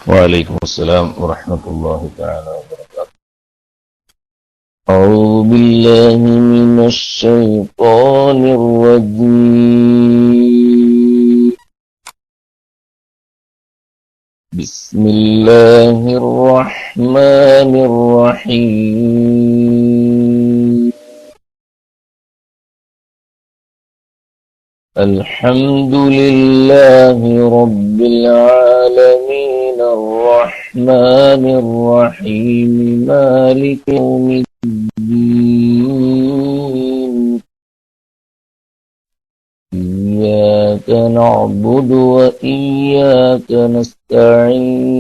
وعليكم السلام ورحمة الله تعالى وبركاته. أعوذ بالله من الشيطان الرجيم. بسم الله الرحمن الرحيم. الحمد لله رب العالمين الرحمن الرحيم مالك يوم الدين. إياك نعبد وإياك نستعين.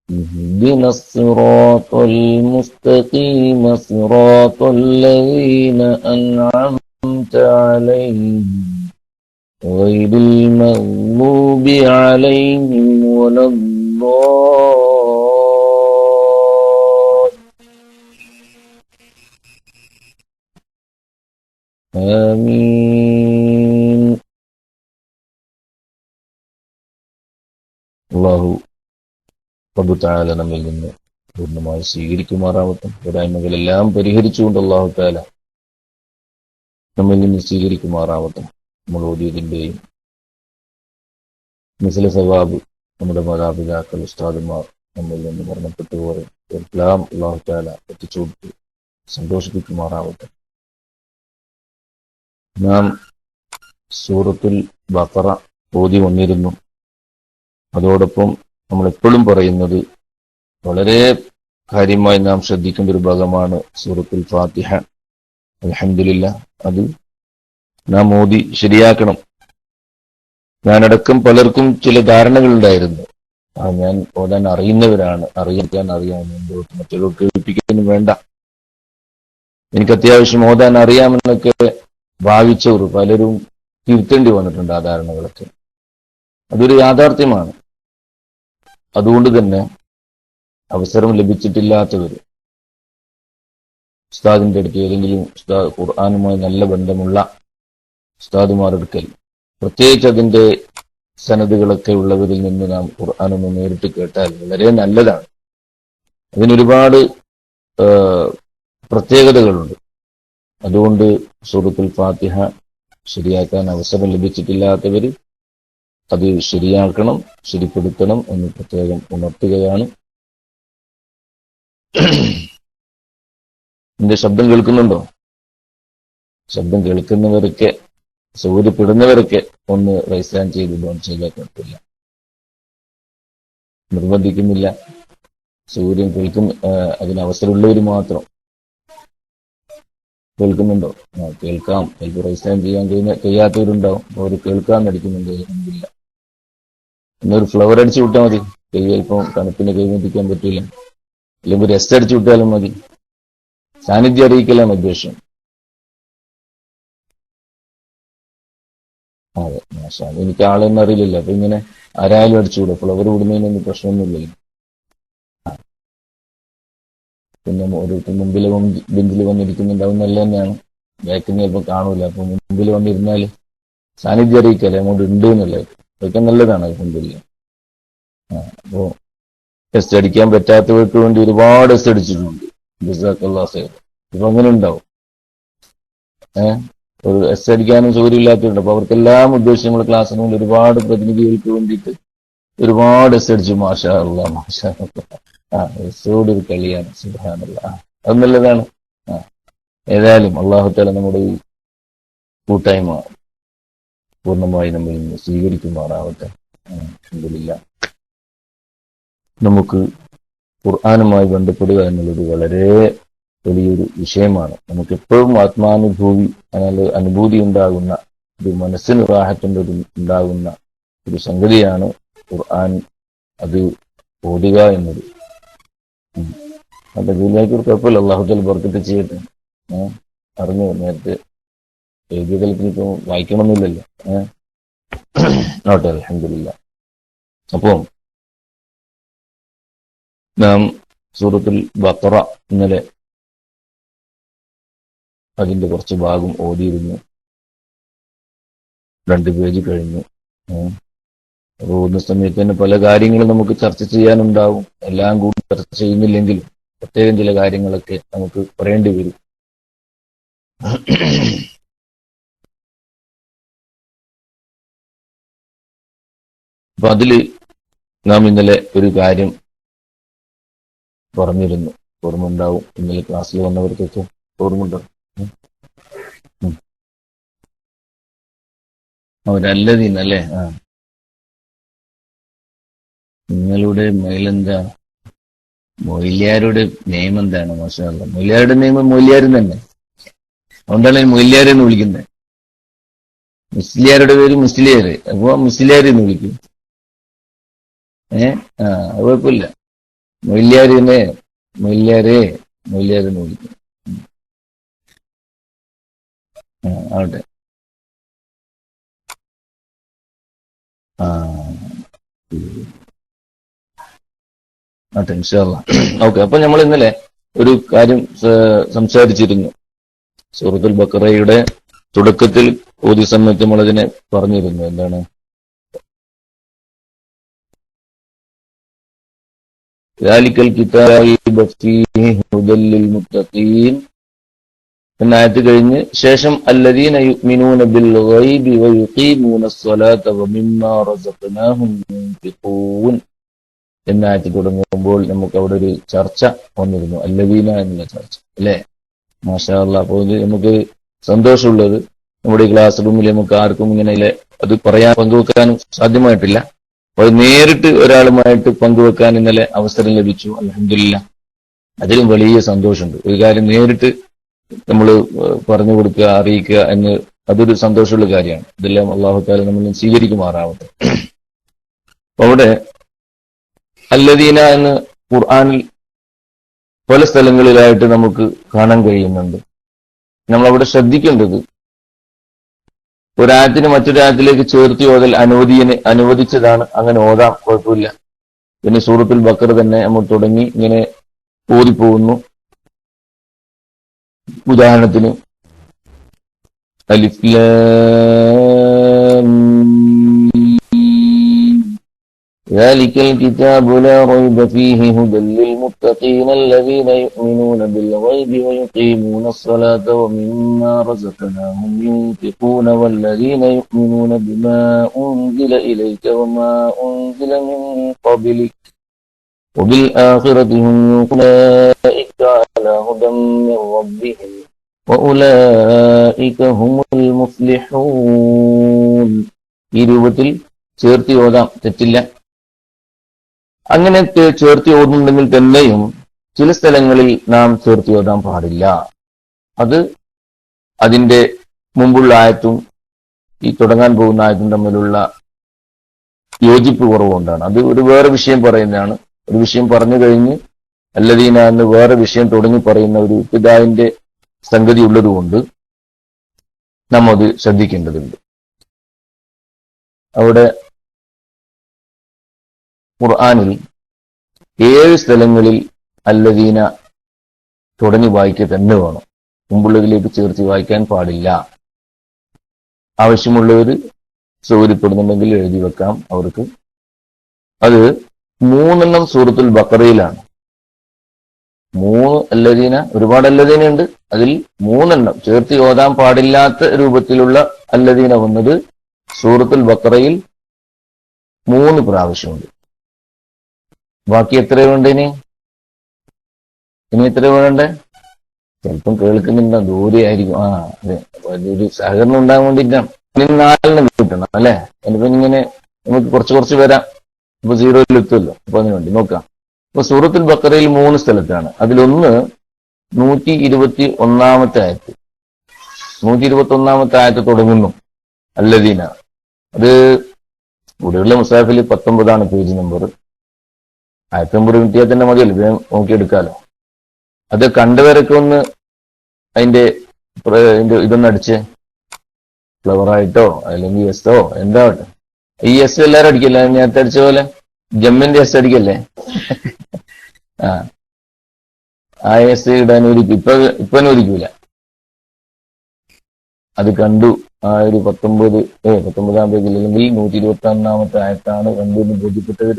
اهدنا الصراط المستقيم صراط الذين أنعمت عليهم غير المغضوب عليهم ولا آمين. അല്ലാഹു റബ്ബ് തആല നമ്മിൽ നിന്ന് പൂർണ്ണമായി സ്വീകരിക്കുമാറാവട്ടെ. പോരായ്മകളെല്ലാം പരിഹരിച്ചുകൊണ്ട് അല്ലാഹു തആല നമ്മിൽ നിന്ന് സ്വീകരിക്കുമാറാവട്ടെ. നമ്മൾ ഓതിയതിന്റെയും മിസ്ല സവാബ് നമ്മുടെ മാതാപിതാക്കൾ, ഉസ്താദുമാർ നമ്മിൽ നിന്ന് മരണപ്പെട്ടവർ എല്ലാം അല്ലാഹു തആല എത്തിച്ചുകൊടുത്ത് സന്തോഷിപ്പിക്കുമാറാവട്ടെ. നാം സൂറത്തുൽ ബഖറ ഓതി വന്നിരുന്നു. അതോടൊപ്പം നമ്മൾ എപ്പോഴും പറയുന്നത് വളരെ കാര്യമായി നാം ശ്രദ്ധിക്കേണ്ട ഒരു ഭാഗമാണ് സൂറത്തുൽ ഫാത്തിഹ. അൽഹംദുലില്ലാഹ് അത് നാം ഓതി ശരിയാക്കണം. ഞാനടക്കം പലർക്കും ചില ധാരണകൾ ഉണ്ടായിരുന്നു. ഞാൻ ഓതാൻ അറിയുന്നവരാണ്, അറിയാമെന്നുണ്ട്, മറ്റുള്ളവർ കേൾപ്പിക്കാനും വേണ്ട, എനിക്ക് അത്യാവശ്യം ഓതാൻ അറിയാമെന്നൊക്കെ ഭാവിച്ചവർ പലരും തിരുത്തേണ്ടി വന്നിട്ടുണ്ട് ആ ധാരണകളൊക്കെ. അതൊരു യാഥാർത്ഥ്യമാണ്. അതുകൊണ്ട് തന്നെ അവസരം ലഭിച്ചിട്ടില്ലാത്തവർ ഉസ്താദിന്റെ അടുത്ത്, ഏതെങ്കിലും ഉസ്താദ് ഖുർആനുമായി നല്ല ബന്ധമുള്ള ഉസ്താദുമാരെടുക്കൽ, പ്രത്യേകിച്ച് അതിന്റെ സനദുകളൊക്കെ ഉള്ളവരിൽ നിന്ന് നാം ഖുർആനൊന്ന് നേരിട്ട് കേട്ടാൽ വളരെ നല്ലതാണ്. അതിനൊരുപാട് പ്രത്യേകതകളുണ്ട്. അതുകൊണ്ട് സൂറത്തുൽ ഫാത്തിഹ ശരിയാക്കാൻ അവസരം ലഭിച്ചിട്ടില്ലാത്തവർ അത് ശരിയാക്കണം, ശരിപ്പെടുത്തണം എന്ന് പ്രത്യേകം ഉണർത്തുകയാണ്. എന്റെ ശബ്ദം കേൾക്കുന്നുണ്ടോ? ശബ്ദം കേൾക്കുന്നവരൊക്കെ, സൗകര്യപ്പെടുന്നവരൊക്കെ ഒന്ന് റൈസ് ഹാൻഡ് ചെയ്ത് ഡോൺ ചെയ്താൽ കുഴപ്പമില്ല, നിർബന്ധിക്കുന്നില്ല. സൗകര്യം അതിന് അവസരമുള്ളവർ മാത്രം. കേൾക്കുന്നുണ്ടോ? കേൾക്കാം. ചിലപ്പോൾ റൈസ് ഹാൻഡ് ചെയ്യാൻ കഴിയാത്തവരുണ്ടാവും, അവർ കേൾക്കാൻ നടിക്കുന്നുണ്ട്. ഇല്ല, എന്നൊരു ഫ്ലവർ അടിച്ചു വിട്ടാൽ മതി. ചിലപ്പം തണുപ്പിനെ കൈവന്തിക്കാൻ പറ്റില്ല, അല്ലെങ്കിൽ റെസ്റ്റ് അടിച്ചു വിട്ടാലും മതി. സാന്നിധ്യം അറിയിക്കലാണ് ഉദ്ദേശം. അതെ, മാഷാ, എനിക്ക് ആളെന്ന് അറിയില്ലല്ലോ, അപ്പൊ ഇങ്ങനെ ആരായാലും അടിച്ചുകൂടെ. ഫ്ലവർ വിടുന്നതിനൊന്നും പ്രശ്നമൊന്നുമില്ലല്ലോ. പിന്നെ ഓരോരുത്തർ മുമ്പിൽ ബെഞ്ചിൽ വന്നിരിക്കുന്നുണ്ടാവും, നല്ല തന്നെയാണ്. ബാക്കിൽ നിന്ന് ചിലപ്പോൾ കാണൂല. അപ്പൊ മുമ്പിൽ വന്നിരുന്നാൽ സാന്നിധ്യം അറിയിക്കല്ലേ, അങ്ങോട്ട് ഉണ്ട് എന്നുള്ളത്. അതൊക്കെ നല്ലതാണ്. അൽഹംദുലില്ലാ. അപ്പോ ടെസ്റ്റ് അടിക്കാൻ പറ്റാത്തവർക്ക് വേണ്ടി ഒരുപാട് ടെസ്റ്റ് അടിച്ചിട്ടുണ്ട്. ജസാക്കല്ലാഹു ഖൈർ. ഇപ്പൊ അങ്ങനെ ഉണ്ടാവും. ഒരു എസ് അടിക്കാനും സൗകര്യമില്ലാത്തവരുണ്ട്. അപ്പൊ അവർക്കെല്ലാം ഉദ്ദേശിച്ച് നമ്മൾ ക്ലാസ്സിന് മുന്നിൽ ഒരുപാട് പ്രതിനിധികൾക്ക് വേണ്ടിയിട്ട് ഒരുപാട് എസ് അടിച്ചു. മാഷാ അല്ലാഹ്, മാഷാ അല്ലാഹ്. എസ്സോട് ഒരു കളിയാണ്. സുബ്ഹാനല്ലാഹ്. അത് നല്ലതാണ്. ഏതായാലും അല്ലാഹു തആല നമ്മുടെ ഈ കൂട്ടായ്മ പൂർണ്ണമായി നമ്മിൽ നിന്ന് സ്വീകരിക്കുമാറാവട്ടെ. അൽഹംദുലില്ലാഹ്. നമുക്ക് ഖുർആനുമായി ബന്ധപ്പെടുക എന്നുള്ളത് വളരെ വലിയൊരു വിഷയമാണ്. നമുക്കെപ്പോഴും ആത്മാനുഭൂതി, അനുഭൂതി ഉണ്ടാകുന്ന ഒരു മനസ്സിന് റാഹത്തിന്റെ ഉണ്ടാകുന്ന ഒരു സംഗതിയാണ് ഖുർആൻ അത് ഓതുക എന്നത്. അതെ, ഇതിലേക്ക് ഒരു കുഴപ്പമില്ല. അല്ലാഹു തആല ബർക്കത്ത് ചെയ്യട്ടെ. അറിഞ്ഞു നേരത്തെ എഴുതിയ കൽപ്പിനിപ്പോ വായിക്കണമെന്നില്ലല്ലോ. ആട്ടെ, അൽഹംദുലില്ലാഹ്. അപ്പോൾ നാം സൂറത്തുൽ ബഖറ ഇന്നലെ അതിന്റെ കുറച്ച് ഭാഗം ഓതിയിരുന്നു. 2 പേജ് കഴിഞ്ഞു. പോകുന്ന സമയത്ത് തന്നെ പല കാര്യങ്ങളും നമുക്ക് ചർച്ച ചെയ്യാനുണ്ടാവും. എല്ലാം കൂടി ചർച്ച ചെയ്യുന്നില്ലെങ്കിലും പ്രത്യേകം ചില കാര്യങ്ങളൊക്കെ നമുക്ക് പറയേണ്ടി വരും. അപ്പൊ അതില് നാം ഇന്നലെ ഒരു കാര്യം പറഞ്ഞിരുന്നു. ഓർമ്മ ഉണ്ടാവും, ഇന്നലെ ക്ലാസ്സിൽ വന്നവർക്കൊക്കെ ഓർമ്മ ഉണ്ടാവും. അവരല്ലതീന്നല്ലേ? നിങ്ങളുടെ മേലെന്താ മൊയ്ലിയാരുടെ നെയിം എന്താണ്? മാഷാ അല്ലാഹ്. മൊയ്ലിയാരുടെ നെയിം മൊയ്ലിയാരും തന്നെ, അതുകൊണ്ടാണ് മൊയ്ലിയാരെന്ന് വിളിക്കുന്നത്. മുസ്ലിയാരുടെ പേര് മുസ്ലിയാർ, അപ്പൊ മുസ്ലിയാർ എന്ന് വിളിക്കും. അത് കുഴപ്പമില്ല. മൊയ്ലിയാരിനെ മൊയ്ലിയാരെന്ന് വിളിക്കും. ആവട്ടെ. ആട്ടെ, ഇൻഷാ അല്ലാഹ്. ഓക്കെ. അപ്പൊ നമ്മൾ ഇന്നലെ ഒരു കാര്യം സംസാരിച്ചിരുന്നു. സൂറത്തുൽ ബഖറയുടെ തുടക്കത്തിൽ ഓതിയ സമയത്ത് നമ്മളതിനെ പറഞ്ഞിരുന്നു. എന്താണ്? ദാലിക്കൽ കിതാബ ഫീഹി ഹുദൽ ലിൽ മുത്തഖീൻ എന്ന ആയത്ത് കഴിഞ്ഞ് ശേഷം അല്ലദീന യുഅ്മിനൂന ബിൽ ഗൈബി വയുഖീമൂനസ് സ്വലാത്ത വമിമ്മാ റസഖ്നാഹും യുൻഫിഖൂൻ എന്ന ആയത്ത് തുടങ്ങുമ്പോൾ നമുക്ക് അവിടെ ഒരു ചർച്ച വന്നിരുന്നു, അല്ലദീന എന്നുള്ള ചർച്ച, അല്ലേ? മാഷാ അല്ലാഹ്. അപ്പോൾ ഇത് നമുക്ക് സന്തോഷമുള്ളത്, നമ്മുടെ ക്ലാസ് റൂമിൽ നമുക്ക് ആർക്കും ഇങ്ങനെ അത് പങ്കുവെക്കാനും സാധ്യമായിട്ടില്ല. അപ്പോൾ നേരിട്ട് ഒരാളുമായിട്ട് പങ്കുവെക്കാൻ ഇന്നലെ അവസരം ലഭിച്ചു. അൽഹംദുലില്ലാഹ്. അതിലും വലിയ സന്തോഷമുണ്ട്. ഒരു കാര്യം നേരിട്ട് നമ്മൾ പറഞ്ഞു കൊടുക്കുക, അറിയിക്കുക എന്ന്, അതൊരു സന്തോഷമുള്ള കാര്യമാണ്. ഇതെല്ലാം അല്ലാഹു തആല നമ്മൾ സ്വീകരിക്കുമാറാവട്ടെ. അവിടെ അല്ലദീന എന്ന് ഖുർആനിൽ പല സ്ഥലങ്ങളിലായിട്ട് നമുക്ക് കാണാൻ കഴിയുന്നുണ്ട്. നമ്മളവിടെ ശ്രദ്ധിക്കേണ്ടത്, ഒരായത്തിന് മറ്റൊരായത്തിലേക്ക് ചേർത്തി ഓതൽ അനുവദിച്ചതാണ്. അങ്ങനെ ഓതാം, കുഴപ്പമില്ല. പിന്നെ സൂറത്തുൽ ബഖറ തന്നെ നമ്മൾ തുടങ്ങി ഇങ്ങനെ ഓതിപ്പോകുന്നു. ഉദാഹരണത്തിന് അലിഫ് ലാം ذلك الكتاب لا ريب فيه هدى للمتقين الذين يؤمنون بالغيب ويقيمون الصلاة ومما رزقناهم ينفقون والذين يؤمنون بما أنزل إليك وما أنزل من قبلك وبالآخرة هم أولئك على هدى من ربهم وأولئك هم المفلحون. ഈ രൂപത്തിൽ ചേർത്തി ഓതാം, തെറ്റില്ല. അങ്ങനെ ചേർത്തി ഓതുന്നുണ്ടെങ്കിൽ തന്നെയും ചില സ്ഥലങ്ങളിൽ നാം ചേർത്തി ഓതാൻ പാടില്ല. അത് അതിന്റെ മുമ്പുള്ള ആയത്തും ഈ തുടങ്ങാൻ പോകുന്ന ആയത്തും തമ്മിലുള്ള യോജിപ്പ് കുറവുകൊണ്ടാണ്. അത് ഒരു വേറെ വിഷയം പറയുന്നതാണ്. ഒരു വിഷയം പറഞ്ഞു കഴിഞ്ഞ് അല്ലദീന എന്ന് വേറെ വിഷയം തുടങ്ങി പറയുന്ന ഒരു ഇബ്തിദാഇന്റെ സംഗതി ഉള്ളതുകൊണ്ട് നാം അത് ശ്രദ്ധിക്കേണ്ടതുണ്ട്. അവിടെ ഖുർആനിൽ 7 സ്ഥലങ്ങളിൽ അല്ലദീന തുടങ്ങി വായിക്കുക തന്നെ വേണം. മുമ്പുള്ളതിലേക്ക് ചേർത്ത് വായിക്കാൻ പാടില്ല. ആവശ്യമുള്ളവർ സൗകര്യപ്പെടുന്നുണ്ടെങ്കിൽ എഴുതി വെക്കാം അവർക്ക്. അത് 3 സൂറത്തുൽ ബഖറയിലാണ്. 3 അല്ലദീന, ഒരുപാട് അല്ലദീന ഉണ്ട്. അതിൽ 3 ചേർത്തി ഓതാൻ പാടില്ലാത്ത രൂപത്തിലുള്ള അല്ലദീന വന്നത് സൂറത്തുൽ ബഖറയിൽ 3 പ്രാവശ്യമുണ്ട്. ബാക്കി എത്ര വേണ്ട? ഇനി എത്ര വേണ്ടേ? ചിലപ്പം കേൾക്കുന്നുണ്ടോ, ദൂരെയായിരിക്കും. അതെ, ഒരു സഹകരണം ഉണ്ടാകാൻ വേണ്ടിയിട്ടാണ്. ഇനി 4 കിട്ടണം, അല്ലെ? എന്നിപ്പം ഇങ്ങനെ നമുക്ക് കുറച്ച് വരാം. ഇപ്പൊ 0 എത്തുമല്ലോ. അപ്പൊ അതിനു വേണ്ടി നോക്കാം. അപ്പൊ സൂറത്തുൽ ബഖറയിൽ 3 സ്ഥലത്താണ്. അതിലൊന്ന് 121 ആയത്ത്. 121 ആയത്ത് തുടങ്ങുന്നു അല്ലദീന. അത് ഇവിടെയുള്ള മുസാഫിൽ 19 പേജ് നമ്പർ. ആയത്ത് നമ്പർ കിട്ടിയാൽ തന്നെ മതിയല്ലോ, വേഗം നോക്കിയെടുക്കാലോ. അത് കണ്ടവരൊക്കെ ഒന്ന് അതിന്റെ ഇതൊന്ന് അടിച്ച്, ഫ്ലവറായിട്ടോ അല്ലെങ്കിൽ എസ്സോ എന്താവട്ടെ. ഈ എസ് എല്ലാരും അടിക്കല്ലേ, നേരത്തെ അടിച്ച പോലെ ജമ്മിന്റെ എസ് അടിക്കല്ലേ. ആ എസ് ഇടാൻ ഇപ്പൊ അനുവദിക്കൂല. അത് കണ്ടു ആ ഒരു 19-ാം പേജിൽ അല്ലെങ്കിൽ 121 ആയത്താണ് കണ്ടെന്ന് ബോധ്യപ്പെട്ടവർ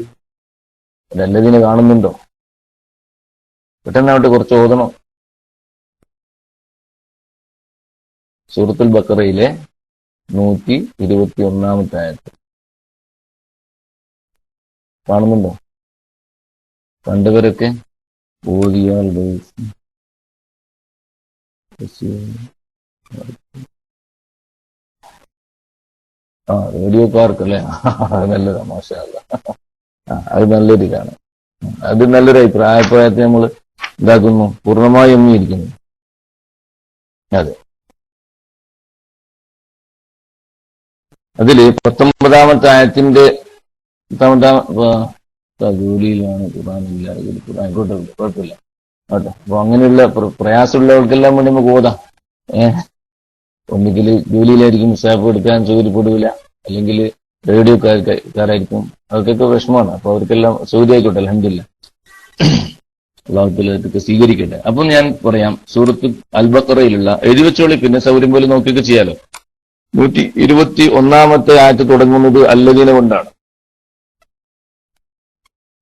അതല്ലതിനെ കാണുന്നുണ്ടോ? പെട്ടെന്നാവട്ടെ, കുറച്ച് ഓതണം. സൂറത്തുൽ ബഖറയിലെ 121 ആയത്ത് കാണുന്നുണ്ടോ? കണ്ടവരൊക്കെ ഓതിയാൽ റേഡിയോക്കാർക്കല്ലേ? അത് നല്ലതാ, മാഷാ അല്ലാഹ്. അത് നല്ലൊരു ഇതാണ്. അത് നല്ലൊരു അഭിപ്രായത്തെ നമ്മൾ എന്താക്കുന്നു, പൂർണ്ണമായി അംഗീകരിക്കുന്നു. അതെ, അതില് 19-ാമത്തെ ആയത്തിന്റെ 10-ാം ജോലിയിലാണ് ഖുർആനില്ല, ഖുർആൻ കുഴപ്പമില്ല കേട്ടോ. അപ്പൊ അങ്ങനെയുള്ള പ്രയാസമുള്ളവർക്കെല്ലാം വേണ്ടി നമുക്ക് ഓതാം. ഒന്നുകിൽ ജോലിയിലായിരിക്കും, മുസാഫ് എടുക്കാൻ സൗകര്യപ്പെടില്ല, അല്ലെങ്കിൽ റേഡിയോക്കാരായിരിക്കും, അവർക്കൊക്കെ വിഷമമാണ്. അപ്പൊ അവർക്കെല്ലാം സൗകര്യം ആയിക്കോട്ടെ, അൽഹംദുലില്ലാഹ്. അള്ളാഹുത്തൊക്കെ സ്വീകരിക്കട്ടെ. അപ്പം ഞാൻ പറയാം, സൂറത്ത് അൽ ബഖറയിലുള്ള എഴുതി വെച്ചോളി, പിന്നെ സൗകര്യം പോലെ നോക്കിയൊക്കെ ചെയ്യാലോ. 121 ആയത്ത് തുടങ്ങുന്നത് അല്ലദീന കൊണ്ടാണ്.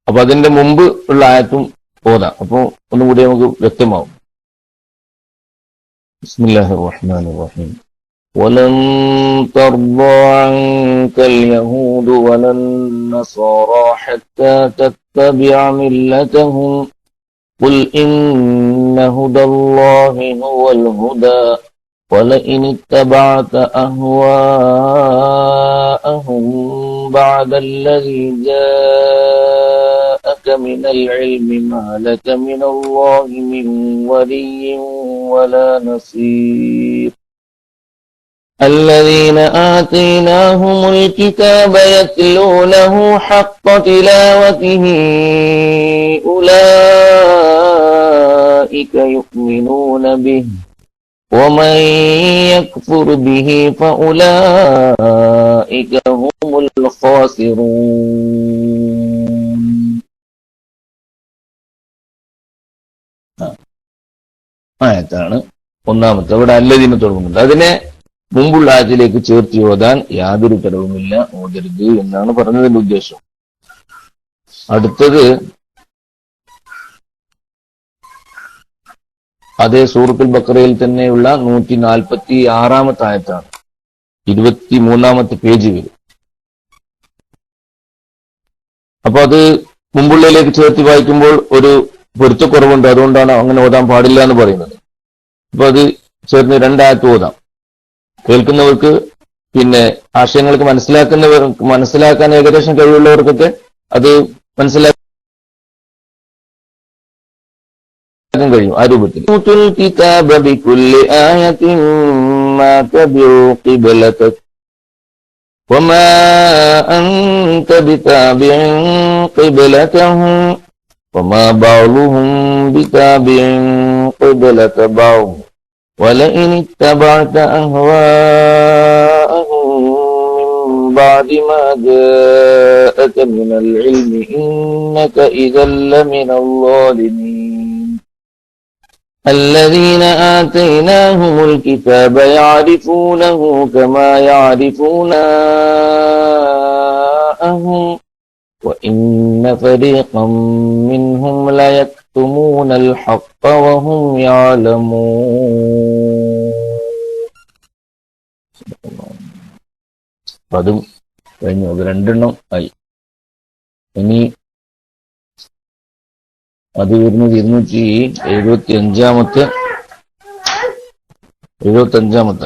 അപ്പൊ അതിന്റെ മുമ്പ് ഉള്ള ആയത്തും ഓതാം, അപ്പൊ ഒന്നുകൂടി നമുക്ക് വ്യക്തമാവും. ബിസ്മില്ലാഹിർ റഹ്മാനിർ റഹീം. വലൻ തർദാ അൻകൽ യഹൂദു വലൻ നസാറാ ഹത്താ തത്തബിഅ മില്ലതഹും ഖുൽ ഇന്ന ഹുദല്ലാഹി ഹുവൽ ഹുദാ ولئن اتبعت أهواءهم بعد الذي جاءك من العلم ما لك من الله من ولي ولا نصير الذين آتيناهم الكتاب يتلونه حق تلاوته أولئك يؤمنون به ومن يكفر به فأولئك هم الخاسرون. ആയത്താണ് ഒന്നാമത്തെ. അവിടെ അല്ലദീന തുടങ്ങുന്നുണ്ട്. അതിനെ മുമ്പുള്ള ആയത്തിലേക്ക് ചേർത്ത് ഓതാൻ യാതൊരു തടവുമില്ല, ഓതരുത് എന്നാണ് പറഞ്ഞതിന്റെ ഉദ്ദേശം. അടുത്തത് അതേ സൂറത്തുൽ ബഖറയിൽ തന്നെയുള്ള 146 ആയത്താണ്, 23-ാമത്തെ പേജ് വരും. അപ്പൊ അത് മുമ്പുള്ളതിലേക്ക് ചേർത്ത് വായിക്കുമ്പോൾ ഒരു പൊരുത്തക്കുറവുണ്ട്, അതുകൊണ്ടാണ് അങ്ങനെ ഓതാൻ പാടില്ല എന്ന് പറയുന്നത്. അപ്പൊ അത് ചേർന്ന് 2 ആയത്ത് ഓതാം. കേൾക്കുന്നവർക്ക് പിന്നെ ആശയങ്ങൾക്ക് മനസ്സിലാക്കാൻ ഏകദേശം കഴിവുള്ളവർക്കൊക്കെ അത് മനസ്സിലാക്കാൻ കഴിയും. ആ രൂപത്തിൽ وما أنت بتابع قبلتهم وما بعضهم بتابع قبلة بعض ولئن اتبعت أهواءهم من بعد ما جاءك من العلم إنك إذا لمن الظالمين الذين آتيناهم الكتاب يعرفونه كما يعرفون أبناءهم وإن فريقا منهم ليكتمون الحق وهم يعلمون. അതും കഴിഞ്ഞു. അത് 2 ആയി. ഇനി അത് വരുന്നത് 275-ാമത്തെ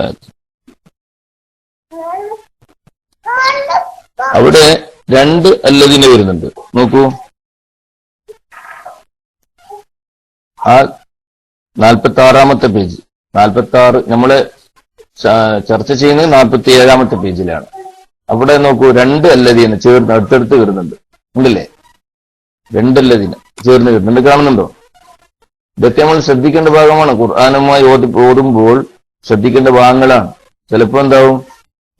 ആയത്ത്. അവിടെ 2 അല്ലദീന വരുന്നുണ്ട്. നോക്കൂ, ആ 46-ാമത്തെ പേജ്. 46 നമ്മള് ചർച്ച ചെയ്യുന്നത് 47-ാമത്തെ പേജിലാണ്. അവിടെ നോക്കൂ, 2 അല്ലദീന ചേർന്ന് അടുത്തടുത്ത് വരുന്നുണ്ട്, ഉണ്ടല്ലേ? 2 അല്ലദീന ചേർന്ന് വരുന്നുണ്ട്, കാണുന്നുണ്ടോ? ഇതൊക്കെ നമ്മൾ ശ്രദ്ധിക്കേണ്ട ഭാഗമാണ്. ഖുർആനുമായി ഓതുമ്പോൾ ശ്രദ്ധിക്കേണ്ട ഭാഗങ്ങളാണ്. ചിലപ്പോ എന്താവും,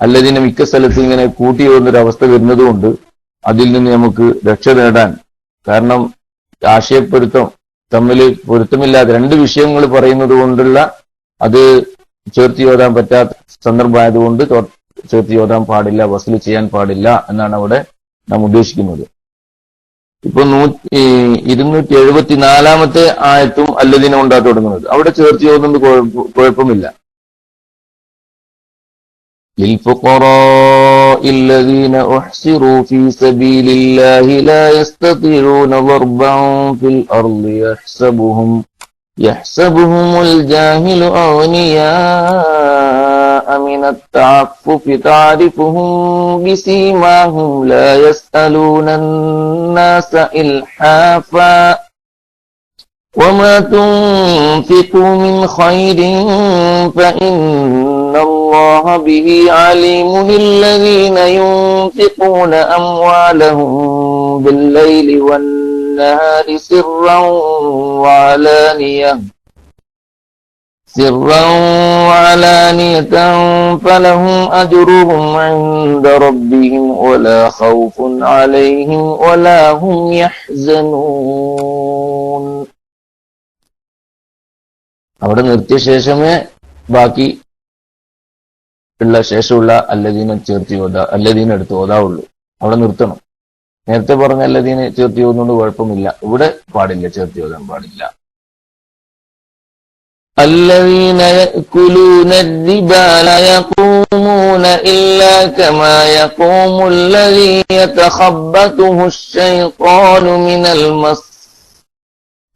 അല്ലദീന മിക്ക സ്ഥലത്ത് ഇങ്ങനെ കൂട്ടി ഓതുന്നൊരു അവസ്ഥ വരുന്നതുകൊണ്ട് അതിൽ നിന്ന് നമുക്ക് രക്ഷ നേടാൻ, കാരണം ആശയപ്പൊരുത്തം തമ്മിൽ പൊരുത്തമില്ലാതെ 2 വിഷയങ്ങൾ പറയുന്നത് കൊണ്ടുള്ള അത് ചേർത്തി ഓതാൻ പറ്റാത്ത സന്ദർഭമായതുകൊണ്ട് ചേർത്തി ഓതാൻ പാടില്ല, വസ്ല് ചെയ്യാൻ പാടില്ല എന്നാണ് അവിടെ നാം ഉദ്ദേശിക്കുന്നത്. ഇപ്പൊ 274 ആയത്തും അല്ലദീന കൊണ്ടാ തുടങ്ങുന്നത്. അവിടെ ചേർത്തി ഓതുന്നത് കുഴപ്പമില്ല. للفقراء الذين أحصروا في سبيل الله لا يستطيعون ضربا في الأرض يحسبهم الجاهل أغنياء من التعفف تعرفهم بسيماهم لا يسألون الناس إلحافا وما تنفقوا من خير فإن الله به عليم للذين ينفقون أموالهم بالليل والنهار سرا وعلانية فلهم أجرهم عند ربهم ولا خوف عليهم ولا هم يحزنون. അവിടെ നിർത്തിയ ശേഷമേ ബാക്കി ഉള്ള ശേഷമുള്ള അല്ലദീന ചേർത്തി അല്ലദീന എടുത്ത് ഓതാവുള്ളൂ. അവിടെ നിർത്തണം. നേരത്തെ പറഞ്ഞ അല്ലദീന ചേർത്തി ഓതുന്നതുകൊണ്ട് കുഴപ്പമില്ല. ഇവിടെ പാടില്ല, ചേർത്തി ഓതാൻ പാടില്ല. الذين يأكلون الربا لا يقومون إلا كما يقوم الذي يتخبطه الشيطان من المس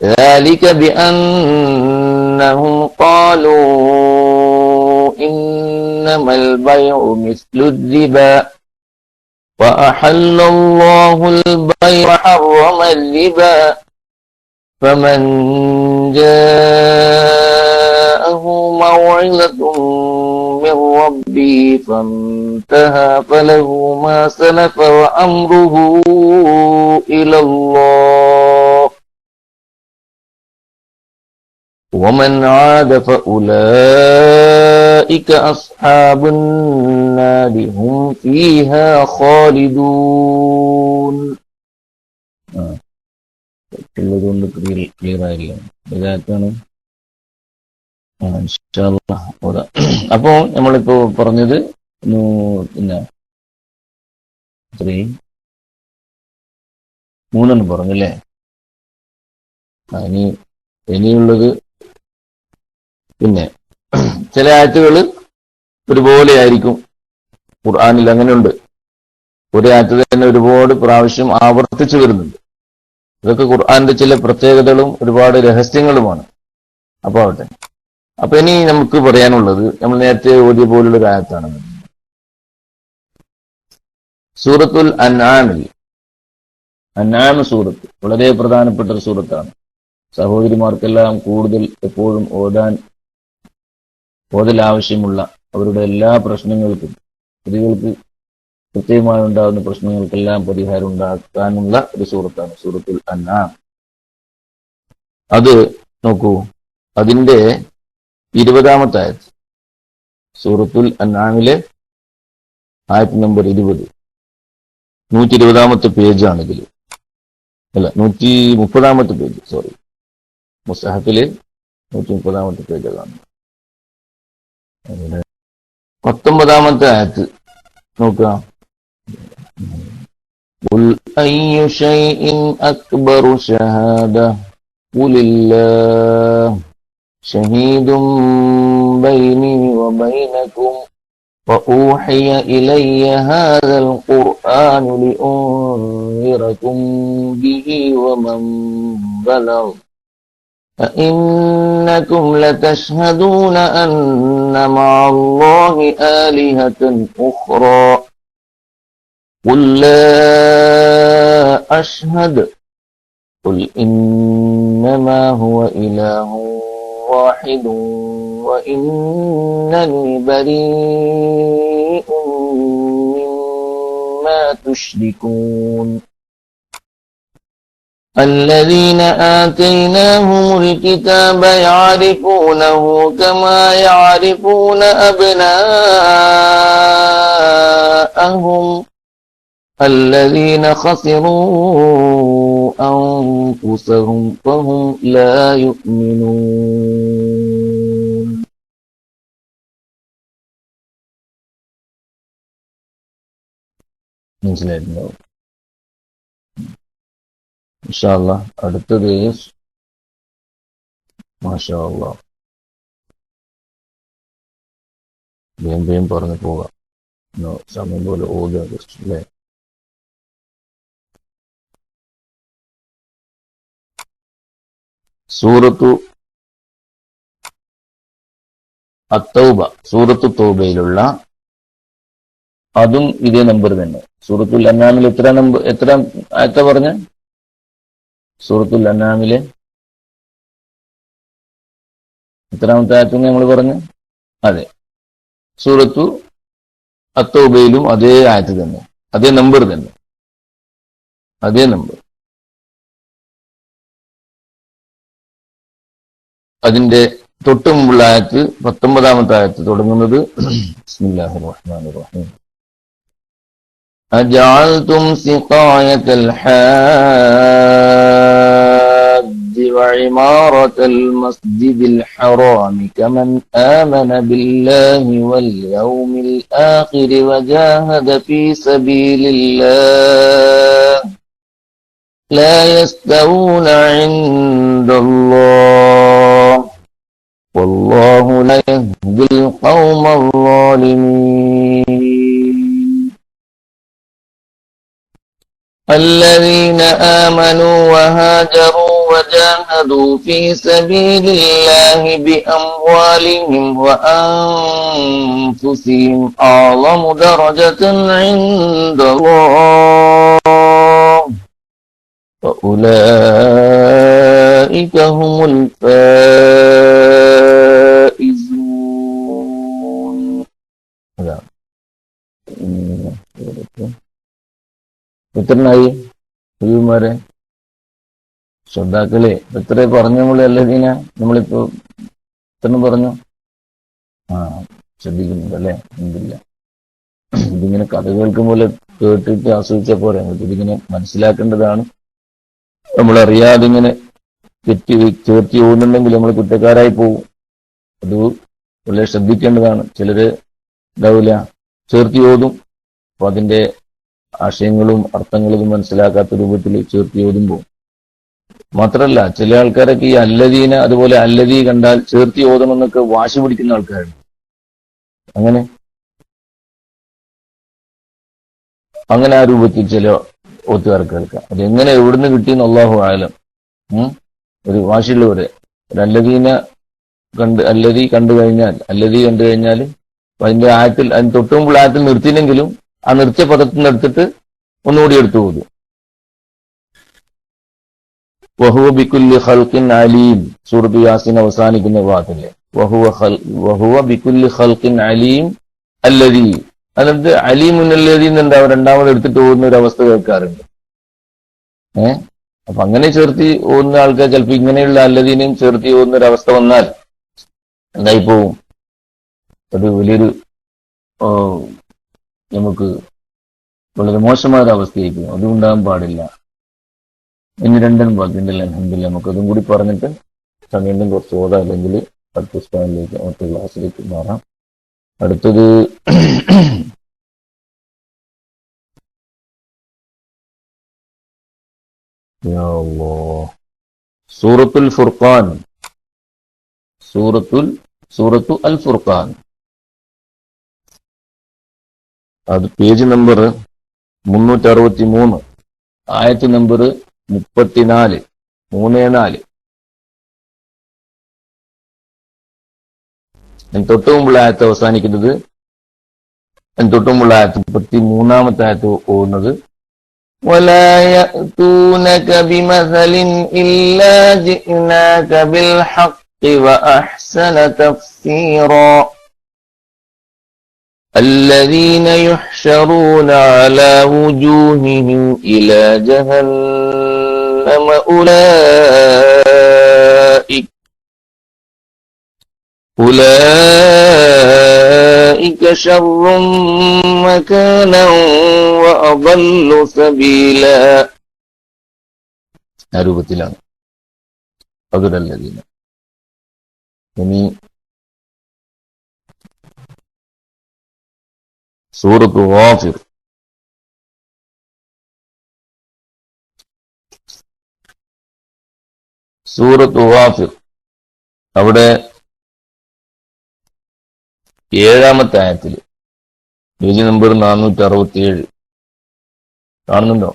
ذلك بأنهم قالوا إنما البيع مثل الربا وأحل الله البيع وحرم الربا فمن جاءه موعظة من ربه فانتهى فله ما سلف وأمره إلى الله ومن عاد فأولئك أصحاب النار هم فيها خالدون. ുള്ളതുകൊണ്ട് ക്ലിയർ ആയില്ല. ഇതായിട്ടാണ് അപ്പോ നമ്മളിപ്പോ പറഞ്ഞത് പിന്നെ 3 പറഞ്ഞല്ലേ. ഇനിയുള്ളത് പിന്നെ ചില ആയത്തുകൾ ഒരുപോലെ ആയിരിക്കും. ഖുർആനിൽ അങ്ങനെയുണ്ട്. ഒരു ആയത്ത് തന്നെ ഒരുപാട് പ്രാവശ്യം ആവർത്തിച്ചു വരുന്നുണ്ട്. ഇതൊക്കെ ഖുർആന്റെ ചില പ്രത്യേകതകളും ഒരുപാട് രഹസ്യങ്ങളുമാണ്. അപ്പൊ ആവട്ടെ. അപ്പൊ ഇനി നമുക്ക് പറയാനുള്ളത് നമ്മൾ നേരത്തെ ഓതിയ പോലുള്ള ഒരു ആയത്താണ്. സൂറത്തുൽ അൻആമിൽ, അൻആം സൂറത്ത് വളരെ പ്രധാനപ്പെട്ട ഒരു സൂറത്താണ്. സഹോദരിമാർക്കെല്ലാം കൂടുതൽ എപ്പോഴും ഓതൽ ആവശ്യമുള്ള അവരുടെ എല്ലാ പ്രശ്നങ്ങൾക്കും, സ്ത്രീകൾക്ക് കൃത്യമായി ഉണ്ടാകുന്ന പ്രശ്നങ്ങൾക്കെല്ലാം പരിഹാരം ഉണ്ടാക്കാനുള്ള ഒരു സൂറത്താണ് സൂറത്തുൽ അൻആം. അത് നോക്കൂ, അതിന്റെ 20-ാമത്തെ ആയത്ത്, സൂറത്തുൽ അൻആമിലെ ആയത്ത് നമ്പർ 20, 120-ാമത്തെ പേജാണ് ഇതിൽ. അല്ല, 130-ാമത്തെ പേജ്, സോറി, മുസ്ഹഫില് 130-ാമത്തെ പേജ് അതാണ്. 19-ാമത്തെ ആയത്ത് നോക്കുക. قل أي شيء أكبر شهادة قل الله شهيد بيني وبينكم وأوحي إلي هذا القرآن لأنذركم به ومن بلغ أئنكم لتشهدون أن مع الله آلهة أخرى قل لا أشهد قل إنما هو إله واحد وإنني بريء مما تشركون الذين آتيناهم الكتاب يعرفونه كما يعرفون أبناءهم الذين خسروا أنفسهم فهم لا يؤمنون. മനസ്സിലായിട്ടുണ്ടാവും. ഇൻഷാ അല്ലാഹ് അടുത്തത് മാഷാ അല്ലാഹ് വേഗം വേഗം പറഞ്ഞു പോകാം. സമയം പോലെ ഓടുക അല്ലേ. സൂറത്തു അത്തൗബ, സൂറത്തു തൗബയിലുള്ള അതും ഇതേ നമ്പർ തന്നെ. സൂറത്തുൽ അൻആമിൽ എത്ര ആയത്ത പറഞ്ഞ? സൂറത്തുൽ അൻആമിലെ എത്രാമത്തെ ആയത്ത് നമ്മൾ പറഞ്ഞു? അതെ, സൂറത്തു അത്തൗബയിലും അതേ ആയത്ത് തന്നെ, അതേ നമ്പർ തന്നെ, അതേ നമ്പർ. അതിന്റെ തൊട്ട് മുമ്പുള്ള ആയത്ത് 19-ാമത്തെ ആയത്ത് തുടങ്ങുന്നത് ബിസ്മില്ലാഹിർ റഹ്മാനിർ റഹീം. അജഅൽതും സിഖായത്തൽ ഹാജ്ജി വഇമാറത്തൽ മസ്ജിദിൽ ഹറാമി കമൻ ആമന ബില്ലാഹി വൽ യൗമിൽ ആഖിർ വജാഹദ ഫീ സബീലില്ലാഹ് ലാ യസ്തവൂന ഇൻദല്ലാഹ് വല്ലാഹു ലാ യഹ്ദിൽ ഖൗമൽ ളാലിമീൻ. الذين آمنوا وهاجروا وجاهدوا في سبيل الله بأموالهم وأنفسهم أعظم درجة عند الله وأولئك هم الفائزون. എത്രനായി ഹബീബുമാരെ, ശ്രോതാക്കളെ? എത്ര പറഞ്ഞു നമ്മൾ? അല്ലദീന നമ്മളിപ്പോ എത്ര പറഞ്ഞു? ശ്രദ്ധിക്കുന്നുണ്ട് അല്ലെ? എന്തില്ല, ഇതിങ്ങനെ കഥ കേൾക്കുമ്പോൾ കേട്ടിട്ട് ആസ്വദിച്ച പോരെ, ഇതിങ്ങനെ മനസ്സിലാക്കേണ്ടതാണ്. നമ്മളറിയാതെ ഇങ്ങനെ ചേർത്തി പോകുന്നുണ്ടെങ്കിൽ നമ്മൾ കുറ്റക്കാരായി പോകും. അത് വളരെ ശ്രദ്ധിക്കേണ്ടതാണ്. ചിലര് ഉണ്ടാവില്ല, ചേർത്തി ഓതും, അപ്പൊ അതിന്റെ ആശയങ്ങളും അർത്ഥങ്ങളും മനസ്സിലാക്കാത്ത രൂപത്തിൽ ചേർത്തി ഓതുമ്പോൾ. മാത്രല്ല ചില ആൾക്കാരൊക്കെ ഈ അല്ലദീന, അതുപോലെ അല്ലദീ കണ്ടാൽ ചേർത്തി ഓതണമെന്നൊക്കെ വാശി പിടിക്കുന്ന ആൾക്കാരുണ്ട്. അങ്ങനെ ആ രൂപത്തിൽ ചില ഓത്തുകാർക്ക് കേൾക്കാം. അതെങ്ങനെ എവിടുന്ന് കിട്ടിയെന്ന് അല്ലാഹു ആലം. ഒരു വാശിയുള്ളവരെ ഒരു അല്ലദീ കണ്ടു കഴിഞ്ഞാൽ അതിന്റെ ആയത്തിൽ, അതിന് തൊട്ടുമുമ്പുള്ള ആയത്തിൽ നിർത്തിയില്ലെങ്കിലും ആ നിർത്തിയ പദത്തിൽ നിന്ന് എടുത്തിട്ട് ഒന്നുകൂടി എടുത്തു പോകും. വഹുവ ബികുല്ലി ഖൽഖിൻ അലീം, സൂറത്ത് യാസീൻ അവസാനിക്കുന്ന വാക്കില്ലേ, വഹുവ ബികുല്ലി ഖൽഖിൻ അലീം അല്ലദീ. എന്നിട്ട് അലീമുൻ അല്ലദീ എന്നുണ്ടാവും, രണ്ടാമത് എടുത്തിട്ട് പോകുന്ന ഒരു അവസ്ഥ കേൾക്കാറുണ്ട്. അപ്പൊ അങ്ങനെ ചേർത്തി പോകുന്ന ആൾക്കാർ ചിലപ്പോൾ ഇങ്ങനെയുള്ള അല്ലദീനെയും ചേർത്തി പോകുന്ന ഒരു അവസ്ഥ വന്നാൽ എന്തായി പോവും? അത് വലിയൊരു നമുക്ക് വളരെ മോശമായ ഒരു അവസ്ഥയായിരിക്കും. അതും ഉണ്ടാകാൻ പാടില്ല. ഇനി രണ്ടും ബാക്കിയുണ്ടല്ലോ, അൽഹംദുലില്ലാഹ്. നമുക്കതും കൂടി പറഞ്ഞിട്ട് സമയം കുറച്ച് ഓതാം, അല്ലെങ്കിൽ അടുത്ത സ്റ്റാൻഡിലേക്ക് മറ്റു ക്ലാസ്സിലേക്ക് മാറാം. അടുത്തത് സൂറത്തുൽ ഫുർഖാൻ, സൂറത്തു അൽ ഫുർഖാൻ. അത് പേജ് നമ്പർ 363, ആയത്ത് നമ്പർ 34, 34. തൊട്ടു മുമ്പുള്ള ആയത്ത് അവസാനിക്കുന്നത്, തൊട്ടു മുമ്പുള്ള ആയത്ത് 33-ാമത്തെ ആയത്ത് പോകുന്നത് ولا يأتونك بمثل إلا جئناك بالحق وأحسن تفسيرا الذين يحشرون على وجوههم إلى جهنم أولئك شر مكانا وأضل سبيلا. ആ രൂപത്തിലാണ് അദുരല്ലദീന. ഇനി സൂറത്തു ഗാഫിർ, സൂറത്ത് ഗാഫിർ അവിടെ 7-ാമത്തെ ആയത്തിൽ പേജ് നമ്പർ 467 കാണുന്നുണ്ടോ?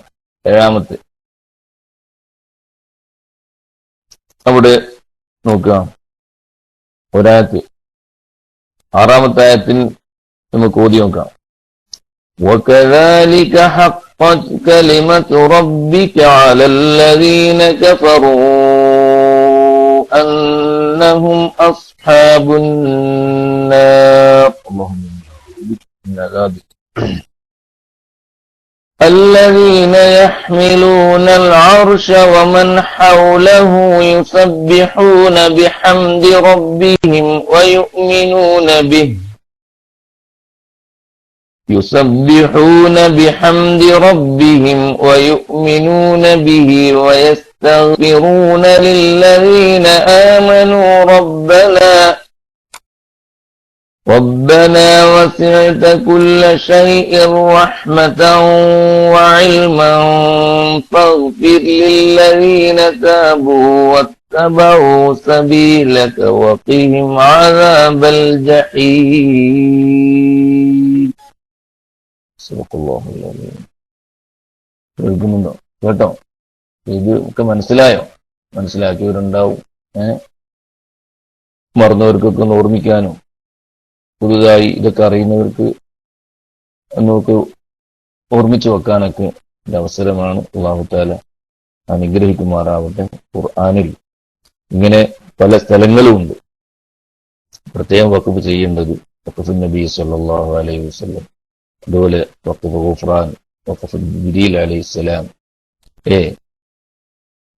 7-ാമത്തെ അവിടെ നോക്കുക. ഒരായത്ത് 6-ാമത്തെ ആയത്തിൽ നമുക്ക് ഓതി നോക്കാം. وَكَذَلِكَ حَقَّتْ كَلِمَةُ رَبِّكَ عَلَى الَّذِينَ كَفَرُوا أَنَّهُمْ أَصْحَابُ النَّارِ اللهم من عذابك الذين يحملون العرش ومن حوله يسبحون بحمد ربهم ويؤمنون به ويستغفرون للذين آمنوا ربنا وسعت كل شيء رحمة وعلما فاغفر للذين تابوا واتبعوا سبيلك وقهم عذاب الجحيم. കേൾക്കുന്നുണ്ടോ? കേട്ടോ? ഇത് ഒക്കെ മനസ്സിലായോ? മനസ്സിലാക്കിയവരുണ്ടാവും. മറന്നവർക്കൊക്കെ ഒന്ന് ഓർമ്മിക്കാനും പുതുതായി ഇതൊക്കെ അറിയുന്നവർക്ക് നമുക്ക് ഓർമ്മിച്ചു വെക്കാനൊക്കെ ഒരു അവസരമാണ്. അല്ലാഹു തആല അനുഗ്രഹിക്കുമാറാവട്ടെ. ഖുർആനിൽ ഇങ്ങനെ പല സ്ഥലങ്ങളുമുണ്ട്. പ്രത്യേകം വഖഫ് ചെയ്യേണ്ടത് വഖഫ് നബി സല്ലല്ലാഹു അലൈഹി വസല്ലം, അതുപോലെ വഖഫ് ഗുഫ്രാൻ, വഖഫ് ജിബ്രീൽ അലൈഹിസ്സലാം,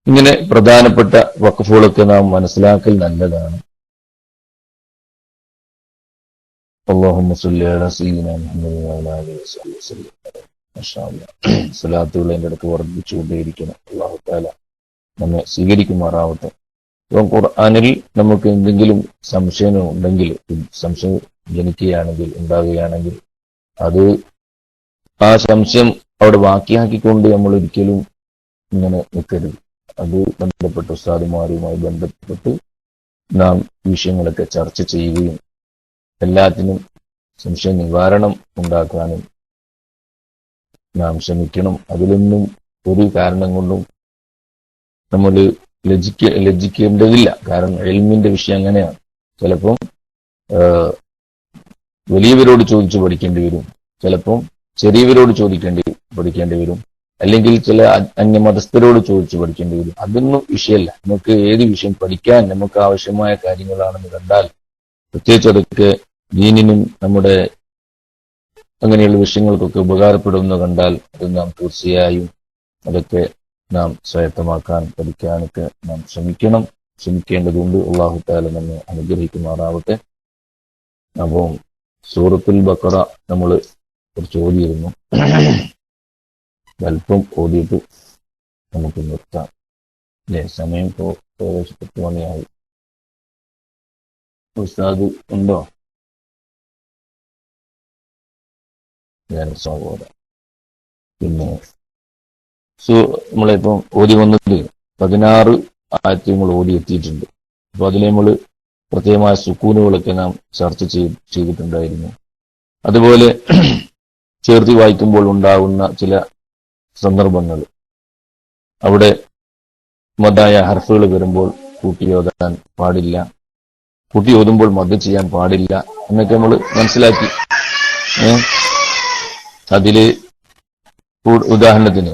ഇങ്ങനെ പ്രധാനപ്പെട്ട വഖഫുകളൊക്കെ നാം മനസ്സിലാക്കൽ നല്ലതാണ്. اللهم صل على سيدنا محمد وعلى آله وصحبه وسلم. മാഷാ അല്ലാഹ്. സ്വലാത്തുകൾ എൻ്റെ അടുത്ത് വർദ്ധിച്ചുകൊണ്ടേയിരിക്കണം. അല്ലാഹു തആല നമ്മെ സ്വീകരിക്കുമാറാവട്ടെ. അപ്പം ഖുർആനിൽ നമുക്ക് എന്തെങ്കിലും സംശയം ഉണ്ടെങ്കിൽ, സംശയം ജനിക്കുകയാണെങ്കിൽ, ഉണ്ടാകുകയാണെങ്കിൽ, അത് ആ സംശയം അവിടെ ബാക്കിയാക്കിക്കൊണ്ട് നമ്മൾ ഒരിക്കലും ഇങ്ങനെ നിൽക്കരുത്. അത് ബന്ധപ്പെട്ട് ഉസ്താദുമാരുമായി ബന്ധപ്പെട്ട് നാം വിഷയങ്ങളൊക്കെ ചർച്ച ചെയ്യുകയും എല്ലാത്തിനും സംശയ നിവാരണം ഉണ്ടാക്കാനും നാം ശ്രമിക്കണം. അതിലൊന്നും ഒരു കാരണം കൊണ്ടും നമ്മൾ ലജ്ജിക്കേണ്ടതില്ല. കാരണം ഇൽമിന്റെ വിഷയം അങ്ങനെയാണ്. ചിലപ്പം വലിയവരോട് ചോദിച്ചു പഠിക്കേണ്ടി വരും, ചിലപ്പം ചെറിയവരോട് പഠിക്കേണ്ടി വരും, അല്ലെങ്കിൽ ചില അന്യമതസ്ഥരോട് ചോദിച്ചു പഠിക്കേണ്ടി വരും. അതൊന്നും വിഷയമല്ല. നമുക്ക് ഏത് വിഷയം പഠിക്കാൻ നമുക്ക് ആവശ്യമായ കാര്യങ്ങളാണെന്ന് കണ്ടാൽ, പ്രത്യേകിച്ച് അതൊക്കെ ദീനിനും നമ്മുടെ അങ്ങനെയുള്ള വിഷയങ്ങൾക്കൊക്കെ ഉപകാരപ്പെടുമെന്ന് കണ്ടാൽ അത് നാം തീർച്ചയായും അതൊക്കെ നാം സ്വായത്തമാക്കാൻ പഠിക്കാനൊക്കെ നാം ശ്രമിക്കേണ്ടതുണ്ട്. അല്ലാഹു തആല നമ്മെ അനുഗ്രഹിക്കുമാറാവട്ടെ. അപ്പം സൂറത്തുൽ ബഖറ നമ്മൾ കുറച്ച് ഓതിയിരുന്നു. അല്പം ഓതിയിട്ട് നമുക്ക് നിർത്താം. സമയം ഏകദേശം 10 മണിയായി. ഉസ്താദ് ഉണ്ടോ? സഹോദരൻ. പിന്നെ നമ്മളിപ്പം ഓതി വന്നത് 16 ആയത്ത് നമ്മൾ ഓതി എത്തിയിട്ടുണ്ട്. അപ്പൊ അതിൽ നമ്മൾ പ്രത്യേകമായ സുക്കൂനുകളൊക്കെ നാം ചർച്ച ചെയ്തിട്ടുണ്ടായിരുന്നു. അതുപോലെ ചേർത്തി വായിക്കുമ്പോൾ ഉണ്ടാകുന്ന ചില സന്ദർഭങ്ങൾ, അവിടെ മദായ ഹർഫുകൾ വരുമ്പോൾ കൂട്ടി ഓതാൻ പാടില്ല, കൂട്ടി ഓതുമ്പോൾ മദ് ചെയ്യാൻ പാടില്ല എന്നൊക്കെ നമ്മൾ മനസ്സിലാക്കി. അതില് ഉദാഹരണത്തിന്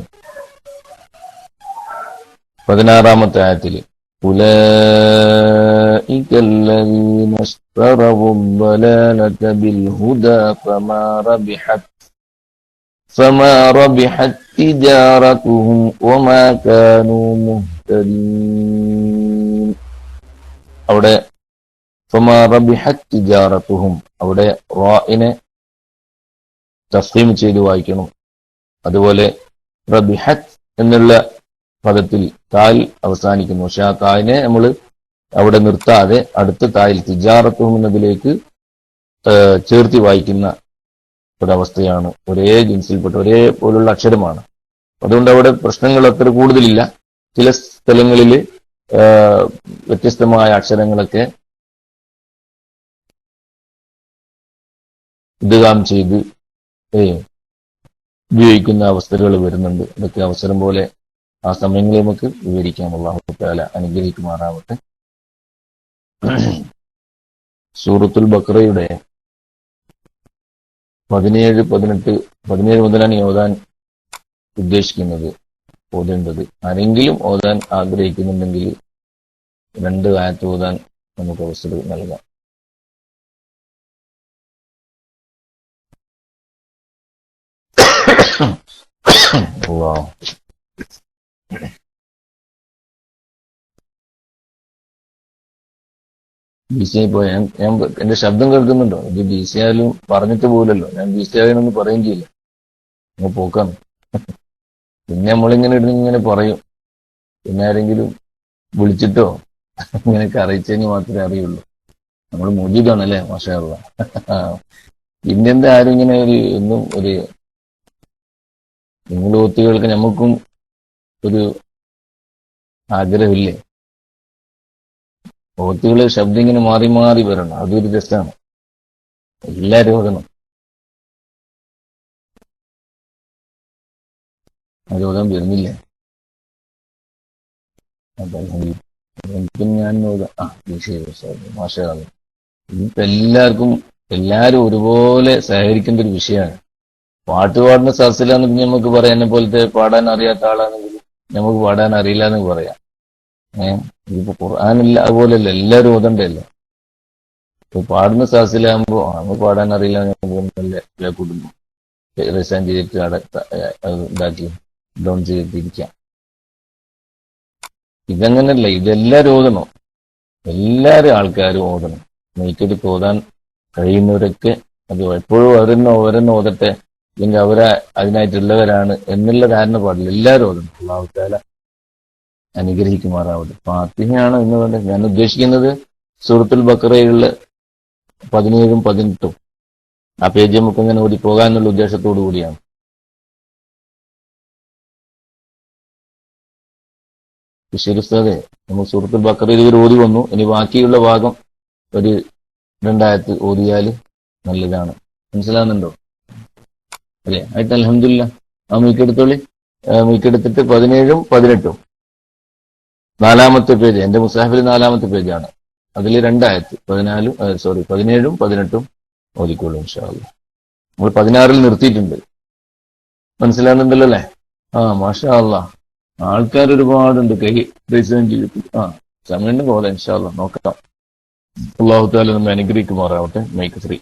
16-ാമത്തെ ആയത്തില് ഉലൈക അല്ലദീന ഇശ്തറവു الضلالة بالهدى فما ربحت تجارتهم وما كانوا مهتدين. അവിടെ فما ربحت تجارتهم, അവിടെ റാഇനെ തഫ്ഖീം ചെയ്ത് വായിക്കണം. അതുപോലെ റബിഹത്ത് എന്നുള്ള പദത്തിൽ താൽ അവസാനിക്കുന്നു. പക്ഷെ ആ തായിനെ നമ്മൾ അവിടെ നിർത്താതെ അടുത്ത തായിൽ തിജാറത്തും എന്നതിലേക്ക് ചേർത്തി വായിക്കുന്ന ഒരവസ്ഥയാണ്. ഒരേ ജിൻസിൽപ്പെട്ട ഒരേ പോലുള്ള അക്ഷരമാണ്. അതുകൊണ്ട് അവിടെ പ്രശ്നങ്ങൾ അത്ര കൂടുതലില്ല. ചില സ്ഥലങ്ങളിൽ വ്യത്യസ്തമായ അക്ഷരങ്ങളൊക്കെ ഇദ്ഗാം ചെയ്ത് ഉപയോഗിക്കുന്ന അവസ്ഥകൾ വരുന്നുണ്ട്. ഇതൊക്കെ അവസരം പോലെ ആ സമയങ്ങളിൽ നമുക്ക് വിവരിക്കാം. അല്ലാഹു തആല അനുഗ്രഹിക്കുമാറാവട്ടെ. സൂറത്തുൽ ബഖറയുടെ 17, 18 മുതലാണ് ഓതാൻ ഉദ്ദേശിക്കുന്നത്, ഓതേണ്ടത്. ആരെങ്കിലും ഓതാൻ ആഗ്രഹിക്കുന്നുണ്ടെങ്കിൽ 2 ആയത്ത് ഓതാൻ നമുക്ക് അവസരം നൽകാം. അല്ലാഹ് ബിസി ആയി പോയ ഞാൻ എന്റെ ശബ്ദം കേൾക്കുന്നുണ്ടോ? ഇത് ബിസി ആയാലും പറഞ്ഞിട്ട് പോലല്ലോ. ഞാൻ ബിസി ആയാലൊന്നും പറയുകയും ചെയ്യില്ല, അങ്ങ് പോക്കാണ്. പിന്നെ നമ്മളിങ്ങനെ പറയും. പിന്നെ ആരെങ്കിലും വിളിച്ചിട്ടോ ഇങ്ങനെയൊക്കെ അറിയിച്ചെങ്കിൽ മാത്രമേ അറിയുള്ളൂ. നമ്മൾ മുജീദാണല്ലേ, മാഷാ അല്ലാഹ്. പിന്നെന്താ ആരും ഇങ്ങനെ ഒന്നും നിങ്ങൾ ഒത്തുകൾക്ക് നമുക്കും ഒരു ആഗ്രഹമില്ലേ? ഓത്തുകള് ശബ്ദം ഇങ്ങനെ മാറി മാറി വരണം, അതൊരു രസമാണ്. എല്ലാവരും ഓതണം. അത് ഓതാൻ വരുന്നില്ല. ഞാൻ മാഷാ അല്ലാഹ്. ഇപ്പൊ എല്ലാവരും ഒരുപോലെ സഹകരിക്കേണ്ട ഒരു വിഷയമാണ്. പാട്ട് പാടുന്ന സദസ്സിലാന്ന് പിന്നെ നമുക്ക് പറയാം, എന്നെ പോലത്തെ പാടാൻ അറിയാത്ത ആളാണെങ്കിൽ നമുക്ക് പാടാൻ അറിയില്ല എന്ന് പറയാം. ഇതിപ്പോ ഖുർആനില്ല, അതുപോലെയല്ല, എല്ലാവരും ഓതണ്ടല്ലോ. ഇപ്പൊ പാടുന്ന സദസ്സിലാകുമ്പോ നമുക്ക് പാടാൻ അറിയില്ല കുടുംബം റിസൈൻ ചെയ്തിട്ട് ഇതാക്കി ഡൗൺ ചെയ്തിരിക്കാം. ഇതങ്ങനല്ല, ഇതെല്ലാവരും ഓതണം. എല്ലാവരും ആൾക്കാരും ഓതണം. മൈക്കെടുത്ത് ഓതാൻ കഴിയുന്നവരൊക്കെ അത് എപ്പോഴും അവരെന്നെ ഓതട്ടെ, അല്ലെങ്കിൽ അവരെ അതിനായിട്ടുള്ളവരാണ് എന്നുള്ള ധാരണ പാടില്ല. എല്ലാവരും ഓതണം. അല്ലാഹു തആല അനുഗ്രഹിക്കുമാറാവട്ടെ. ഫാത്തിഹയാണ് എന്ന് ഞാൻ ഉദ്ദേശിക്കുന്നത് സൂറത്തുൽ ബഖറയിലുള്ള 17, 18 ആ പേജ് നമുക്ക് ഇങ്ങനെ ഓടിപ്പോകാൻ എന്നുള്ള ഉദ്ദേശത്തോടു കൂടിയാണ്. ശരിസ്തേ, നമ്മൾ സൂറത്തുൽ ബഖറ ഇതുവരെ ഓതി വന്നു. ഇനി ബാക്കിയുള്ള ഭാഗം ഒരു 2 ആയത്ത് ഓതിയാൽ നല്ലതാണ്. മനസ്സിലാകുന്നുണ്ടോ? അതെ, ആയിട്ട് അൽഹംദുലില്ലാ. ആ മീക്കെടുത്തോളി. മീക്കെടുത്തിട്ട് 17, 18 4-ാമത്തെ പേജ്, എന്റെ മുസാഹിഫിൽ 4-ാമത്തെ പേജാണ്. അതിൽ 2 ആയത്ത് 17, 18 ഓതിക്കോളൂ ഇൻഷാ അല്ലാഹ്. നമ്മൾ 16 നിർത്തിയിട്ടുണ്ട്. മനസ്സിലാകുന്നുണ്ടല്ലോ അല്ലേ? മാഷാ അല്ലാഹ്. ആൾക്കാർ ഒരുപാടുണ്ട്. കൈ റൈസ് ചെയ്തിട്ട് സമയം പോലെ ഇൻഷാ അല്ലാഹ് നോക്കാം. അല്ലാഹു തആല നമ്മെ അനുഗ്രഹിക്കുമാറാവട്ടെ. Mic free.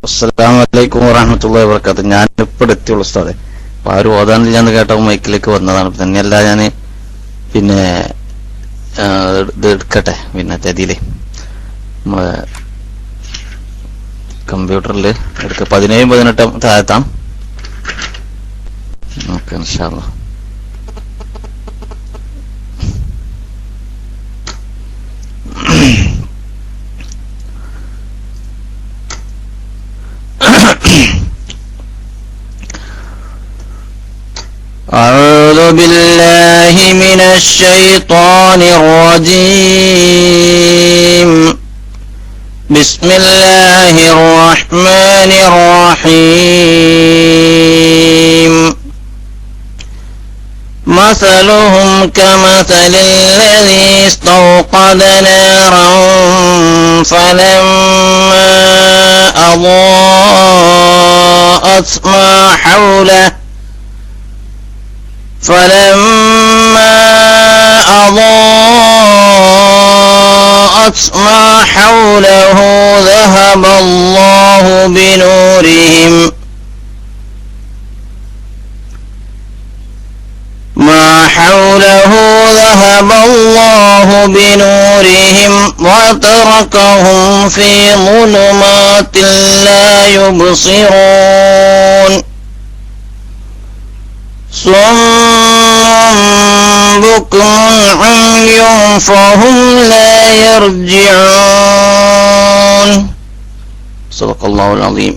അസ്സലാമു അലൈക്കും വറഹ്മത്തുള്ളാഹി വബറകാതുഹു. ഞാൻ ഇപ്പോൾ എത്തിയുള്ളൂ ഉസ്താദെ. അപ്പൊ ആരും ഓതാനില്ലാന്ന് കേട്ടപ്പോൾ മൈക്കിലേക്ക് വന്നതാണ്. തന്നെയല്ല ഞാൻ പിന്നെ ഇത് എടുക്കട്ടെ, പിന്നെ തെതിയില് കമ്പ്യൂട്ടറിൽ എടുക്ക 17, 18 താഴത്താം. ഓക്കെ ഇൻഷാ അല്ലാഹ്. أعوذ بالله من الشيطان الرجيم. بسم الله الرحمن الرحيم. مثلهم كمثل الذي استوقد نارا فلما أضاءت ما حوله ذهب الله بنورهم وتركهم في ظلمات لا يبصرون. صم بكم عمي فهم لا يرجعون. صدق الله العظيم.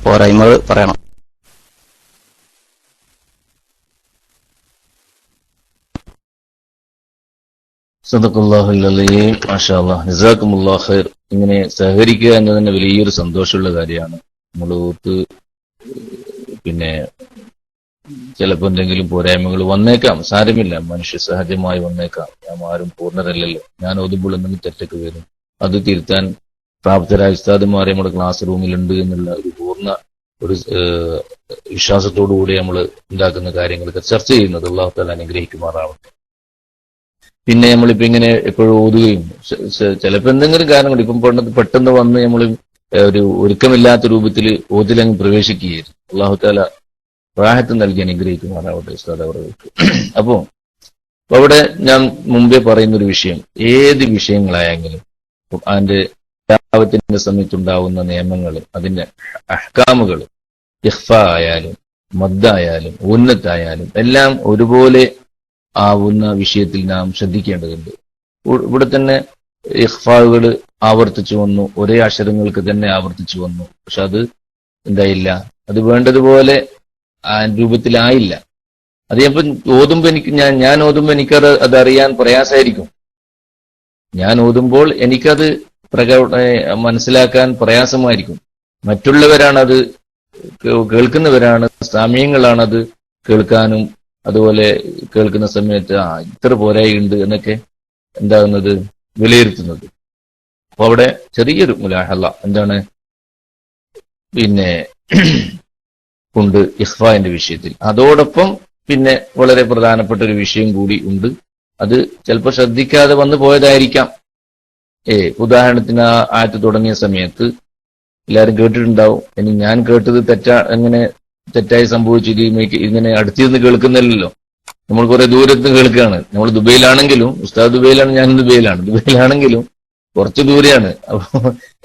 പോരായ്മകൾ പറയണം. സദഖല്ലാഹുൽ അലീം. മാഷാ അല്ലാഹ്, ജസാക്കുമുല്ലാഹ് ഖൈർ. ഇങ്ങനെ സഹകരിക്കുക എന്ന് തന്നെ വലിയൊരു സന്തോഷമുള്ള കാര്യമാണ്. നമ്മൾ പിന്നെ ചിലപ്പോൾ എന്തെങ്കിലും പോരായ്മകൾ വന്നേക്കാം, സാരമില്ല, മനുഷ്യ സഹജമായി വന്നേക്കാം. നാം ആരും പൂർണ്ണരല്ലല്ലോ. ഞാൻ ഓതുമ്പോൾ എന്തെങ്കിലും തെറ്റൊക്കെ വരും, അത് തിരുത്താൻ പ്രാപ്തരായ ഉസ്താദുമാരെ നമ്മുടെ ക്ലാസ് റൂമിലുണ്ട് എന്നുള്ള ഒരു പൂർണ്ണ ഒരു വിശ്വാസത്തോടുകൂടി നമ്മൾ ഉണ്ടാക്കുന്ന കാര്യങ്ങളൊക്കെ ചർച്ച ചെയ്യുന്നത് അല്ലാഹു തആല അനുഗ്രഹിക്കുമാറാവട്ടെ. പിന്നെ നമ്മളിപ്പോ ഇങ്ങനെ എപ്പോഴും ഓതുകയും ചിലപ്പോൾ എന്തെങ്കിലും കാരണം കൊണ്ട് ഇപ്പം പെട്ടെന്ന് വന്ന് നമ്മൾ ഒരു ഒരുക്കമില്ലാത്ത രൂപത്തിൽ ഓതിലങ്ങ് പ്രവേശിക്കുകയായിരുന്നു. അല്ലാഹു തആല റാഹത്ത് നൽകി അനുഗ്രഹിക്കുമാറാവട്ടെ ഉസ്താദ് അവർക്ക്. അപ്പോ അവിടെ ഞാൻ മുമ്പേ പറയുന്ന ഒരു വിഷയം, ഏത് വിഷയങ്ങളായെങ്കിലും ഖുർആന്റെ തിലാവത്തിന്റെ സമയത്തുണ്ടാവുന്ന നിയമങ്ങൾ, അതിന്റെ അഹ്കാമുകൾ, ഇഖ്ഫ ആയാലും മദ്ദായാലും ഉന്നത്തായാലും എല്ലാം ഒരുപോലെ ആവുന്ന വിഷയത്തിൽ നാം ശ്രദ്ധിക്കേണ്ടതുണ്ട്. ഇവിടെ തന്നെ ഇഖ്ഫാകൾ ആവർത്തിച്ചു വന്നു, ഒരേ അക്ഷരങ്ങൾക്ക് തന്നെ ആവർത്തിച്ചു വന്നു. പക്ഷെ അത് എന്തായില്ല, അത് വേണ്ടതുപോലെ ആ രൂപത്തിലായില്ല. അത് ഞാൻ ഓതുമ്പോ ഞാൻ ഓതുമ്പോ എനിക്കത് അതറിയാൻ പ്രയാസമായിരിക്കും. ഞാൻ ഓതുമ്പോൾ എനിക്കത് മനസ്സിലാക്കാൻ പ്രയാസമായിരിക്കും. മറ്റുള്ളവരാണത് കേൾക്കുന്നവരാണ്, സാമ്യങ്ങളാണത് കേൾക്കാനും അതുപോലെ കേൾക്കുന്ന സമയത്ത് ഇത്ര പോരായുണ്ട് എന്നൊക്കെ എന്താകുന്നത് വിലയിരുത്തുന്നത്. അപ്പൊ അവിടെ ചെറിയൊരു മുലാഹല എന്താണ് പിന്നെ ഉണ്ട് ഇഖ്ഫാന്റെ വിഷയത്തിൽ. അതോടൊപ്പം പിന്നെ വളരെ പ്രധാനപ്പെട്ട ഒരു വിഷയം കൂടി ഉണ്ട്. അത് ചിലപ്പോൾ ശ്രദ്ധിക്കാതെ വന്നു പോയതായിരിക്കാം. ഉദാഹരണത്തിന് ആ ആയത്ത് തുടങ്ങിയ സമയത്ത് എല്ലാവരും കേട്ടിട്ടുണ്ടാവും. ഇനി ഞാൻ കേട്ടത് എങ്ങനെ തെറ്റായി സംഭവിച്ചു, ഇങ്ങനെ അടുത്തിരുന്ന് കേൾക്കുന്നില്ലല്ലോ, നമ്മൾ കുറെ ദൂരത്ത് കേൾക്കുകയാണ്. നമ്മൾ ദുബൈയിലാണെങ്കിലും, ഉസ്താദ് ദുബൈയിലാണ്, ഞാൻ ദുബൈയിലാണെങ്കിലും കുറച്ച് ദൂരെയാണ്.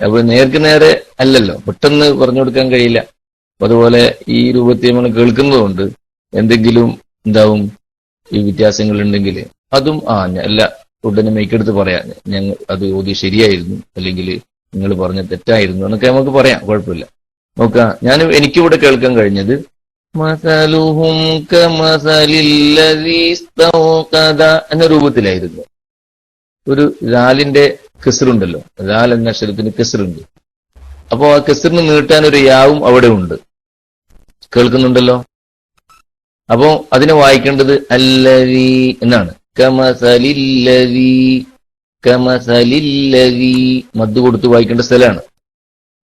അപ്പൊ നേർക്ക് നേരെ അല്ലല്ലോ, പെട്ടെന്ന് പറഞ്ഞു കൊടുക്കാൻ കഴിയില്ല. അതുപോലെ ഈ രൂപത്തിൽ നമ്മൾ കേൾക്കുന്നതുകൊണ്ട് എന്തെങ്കിലും എന്താവും ഈ വ്യത്യാസങ്ങൾ ഉണ്ടെങ്കിൽ അതും അല്ല ഉടനെ മൈക്കെടുത്ത് പറയാം, ഞങ്ങൾ അത് ഓതി ശരിയായിരുന്നു, അല്ലെങ്കിൽ നിങ്ങൾ പറഞ്ഞ തെറ്റായിരുന്നു എന്നൊക്കെ നമുക്ക് പറയാം, കുഴപ്പമില്ല. നോക്കാം, എനിക്കിവിടെ കേൾക്കാൻ കഴിഞ്ഞത് മസലുഹും കമസലില്ലദീ ഇസ്തൗഖദ എന്ന രൂപത്തിലായിരുന്നു. ഒരു ലാലിന്റെ കിസ്റുണ്ടല്ലോ, ലാൽ എന്ന അക്ഷരത്തിന് കിസ്റുണ്ട്. അപ്പോ ആ കിസ്റിന് നീട്ടാൻ ഒരു യാവും അവിടെ ഉണ്ട്, കേൾക്കുന്നുണ്ടല്ലോ. അപ്പോ അതിനെ വായിക്കേണ്ടത് അല്ലദീ എന്നാണ്. കമസലില്ലദീ മദ് കൊടുത്ത് വായിക്കേണ്ട സ്ഥലമാണ്.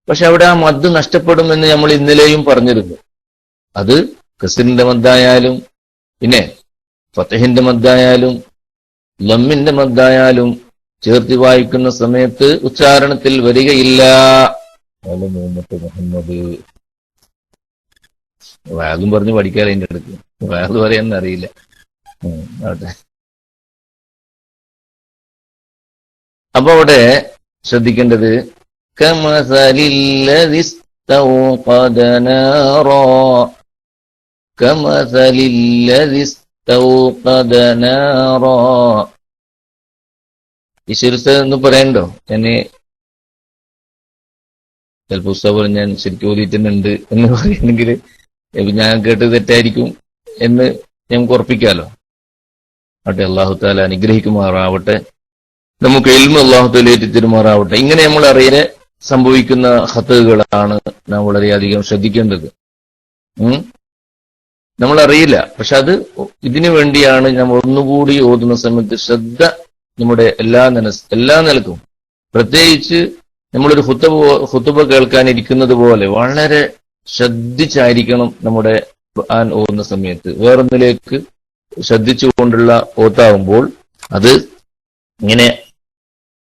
പക്ഷെ അവിടെ ആ മദ് നഷ്ടപ്പെടുമെന്ന് നമ്മൾ ഇന്നലെയും പറഞ്ഞിരുന്നു. അത് കസ്റിന്റെ മദ്ദായാലും പിന്നെ ഫതഹിന്റെ മദ്ദായാലും ലമ്മിന്റെ മദ്ദായാലും ചേർത്ത് വായിക്കുന്ന സമയത്ത് ഉച്ചാരണത്തിൽ വരികയില്ല. മുഹമ്മദ് വാദം പറഞ്ഞ് പഠിക്കാതെ അതിന്റെ അടുത്ത് വാദ് പറയാൻ അറിയില്ല. അപ്പൊ അവിടെ ശ്രദ്ധിക്കേണ്ടത് കമസലില്ലദീ ഇസ്തൗഖദ നാറാ, കമസലില്ലദീ ഇസ്തൗഖദ നാറാ. ഈ ശിർസ് എന്ന് പറയണ്ടോ? ചിലപ്പോൾ പുസ്തകം ഞാൻ ശരിക്കും ഓതിയിട്ടുന്നുണ്ട് എന്ന് പറയുന്നെങ്കിൽ ഞാൻ കേട്ടത് തെറ്റായിരിക്കും എന്ന് ഞങ്ങൾക്ക് ഉറപ്പിക്കാലോ. ആട്ടെ, അല്ലാഹു തആല അനുഗ്രഹിക്കുമാറാവട്ടെ. നമുക്ക് ഇൽമു അല്ലാഹു തആല ഏറ്റിത്തരുമാറാവട്ടെ. ഇങ്ങനെ നമ്മൾ അറിയാൻ സംഭവിക്കുന്ന ഖത്തകളാണ് നാം വളരെയധികം ശ്രദ്ധിക്കേണ്ടത്. നമ്മൾ അറിയില്ല, പക്ഷെ അത് ഇതിനു വേണ്ടിയാണ് നമ്മൾ ഒന്നുകൂടി ഓതുന്ന സമയത്ത് ശ്രദ്ധ നമ്മുടെ എല്ലാ നിലക്കും, പ്രത്യേകിച്ച് നമ്മളൊരു ഖുതുബ കേൾക്കാനിരിക്കുന്നത് പോലെ വളരെ ശ്രദ്ധിച്ചായിരിക്കണം നമ്മുടെ ഖുർആൻ ഓതുന്ന സമയത്ത്. വേറൊന്നിലേക്ക് ശ്രദ്ധിച്ചുകൊണ്ടുള്ള ഓത്താവുമ്പോൾ അത് ഇങ്ങനെ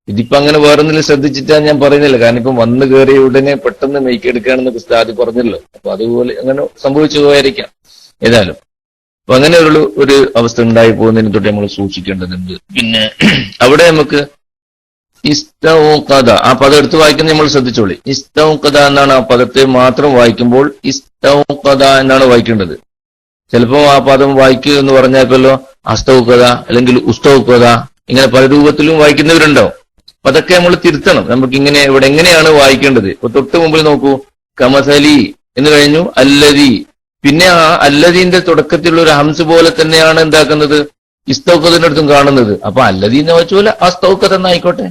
ഇതിപ്പോ അങ്ങനെ വേറൊന്നിലും ശ്രദ്ധിച്ചിട്ടാ ഞാൻ പറയുന്നില്ല. കാരണം ഇപ്പം വന്നു കയറിയ ഉടനെ പെട്ടെന്ന് മെയ്ക്കെടുക്കുകയാണെന്ന് ഉസ്താദ് പറഞ്ഞല്ലോ. അപ്പൊ അതുപോലെ അങ്ങനെ സംഭവിച്ചു പോയായിരിക്കാം. ഏതായാലും അപ്പൊ അങ്ങനെ ഒരു അവസ്ഥ ഉണ്ടായി പോകുന്നതിന് തൊട്ട് നമ്മൾ സൂക്ഷിക്കേണ്ടതുണ്ട്. പിന്നെ അവിടെ നമുക്ക് ഇസ്തൗഖദ ആ പദം എടുത്ത് വായിക്കുന്നത് നമ്മൾ ശ്രദ്ധിച്ചോളി. ഇസ്തൗഖദ എന്നാണ് ആ പദത്തെ മാത്രം വായിക്കുമ്പോൾ ഇസ്തൗഖദ എന്നാണ് വായിക്കേണ്ടത്. ചിലപ്പോ ആ പദം വായിക്കുക എന്ന് പറഞ്ഞാൽപ്പല്ലോ അസ്തൗഖദ അല്ലെങ്കിൽ ഉസ്തൗഖദ ഇങ്ങനെ പല രൂപത്തിലും വായിക്കുന്നവരുണ്ടാവും. അപ്പൊ അതൊക്കെ നമ്മൾ തിരുത്തണം. നമുക്ക് ഇങ്ങനെ ഇവിടെ എങ്ങനെയാണ് വായിക്കേണ്ടത്? ഇപ്പൊ തൊട്ട് മുമ്പിൽ നോക്കൂ, കമസലി എന്ന് കഴിഞ്ഞു അല്ലദി, പിന്നെ ആ അല്ലദീന്റെ തുടക്കത്തിലുള്ള ഒരു ഹംസ് പോലെ തന്നെയാണ് എന്താക്കുന്നത് ഇസ്തൗക്കത്തിന്റെ അടുത്തും കാണുന്നത്. അപ്പൊ അല്ലദീന വച്ചൂല അസ്തൗക്കത്ത് എന്നായിക്കോട്ടെ,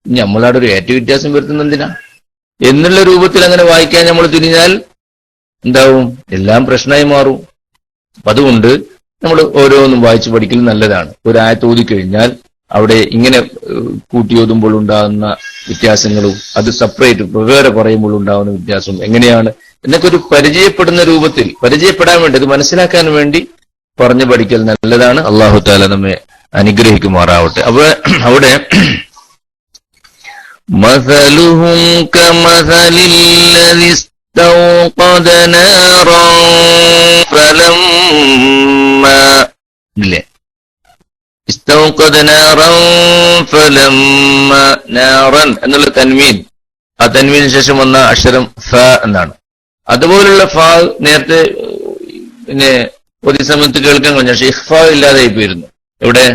നമ്മളവിടെ ഒരു ഏറ്റവും വ്യത്യാസം വരുത്തുന്ന എന്തിനാ എന്നുള്ള രൂപത്തിൽ അങ്ങനെ വായിക്കാൻ നമ്മൾ തിരിഞ്ഞാൽ എന്താവും? എല്ലാം പ്രശ്നമായി മാറും. അപ്പൊ അതുകൊണ്ട് നമ്മൾ ഓരോന്നും വായിച്ചു പഠിക്കൽ നല്ലതാണ്. ഒരു ആയത്ത് ഓതിക്കഴിഞ്ഞാൽ അവിടെ ഇങ്ങനെ കൂട്ടിയോതുമ്പോൾ ഉണ്ടാകുന്ന വ്യത്യാസങ്ങളും അത് സെപ്പറേറ്റ് വേറെ പറയുമ്പോൾ ഉണ്ടാകുന്ന വ്യത്യാസവും എങ്ങനെയാണ് എന്നൊക്കെ ഒരു പരിചയപ്പെടുന്ന രൂപത്തിൽ പരിചയപ്പെടാൻ വേണ്ടി, അത് മനസ്സിലാക്കാൻ വേണ്ടി പറഞ്ഞു പഠിക്കൽ നല്ലതാണ്. അള്ളാഹു താല നമ്മെ അനുഗ്രഹിക്കുമാറാവട്ടെ. അപ്പൊ അവിടെ മസലുഹും കമസലില്ലദി ഇസ്തൗഖദ നാറൻ ഫലമ്മാ ഇല്ലേ ഇസ്തൗഖദ നാറൻ ഫലമ്മാ നാറൻ എന്നുള്ള തൻവീൻ, ആ തൻവീനു ശേഷം വന്ന അക്ഷരം ഫ എന്നാണ്. അതുപോലുള്ള ഫ നേരത്തെ പിന്നെ ഒരു സമയത്ത് കേൾക്കാൻ കഴിഞ്ഞ, പക്ഷെ ഇഖ്ഫ ഇല്ലാതായി പോയിരുന്നു. എവിടെ?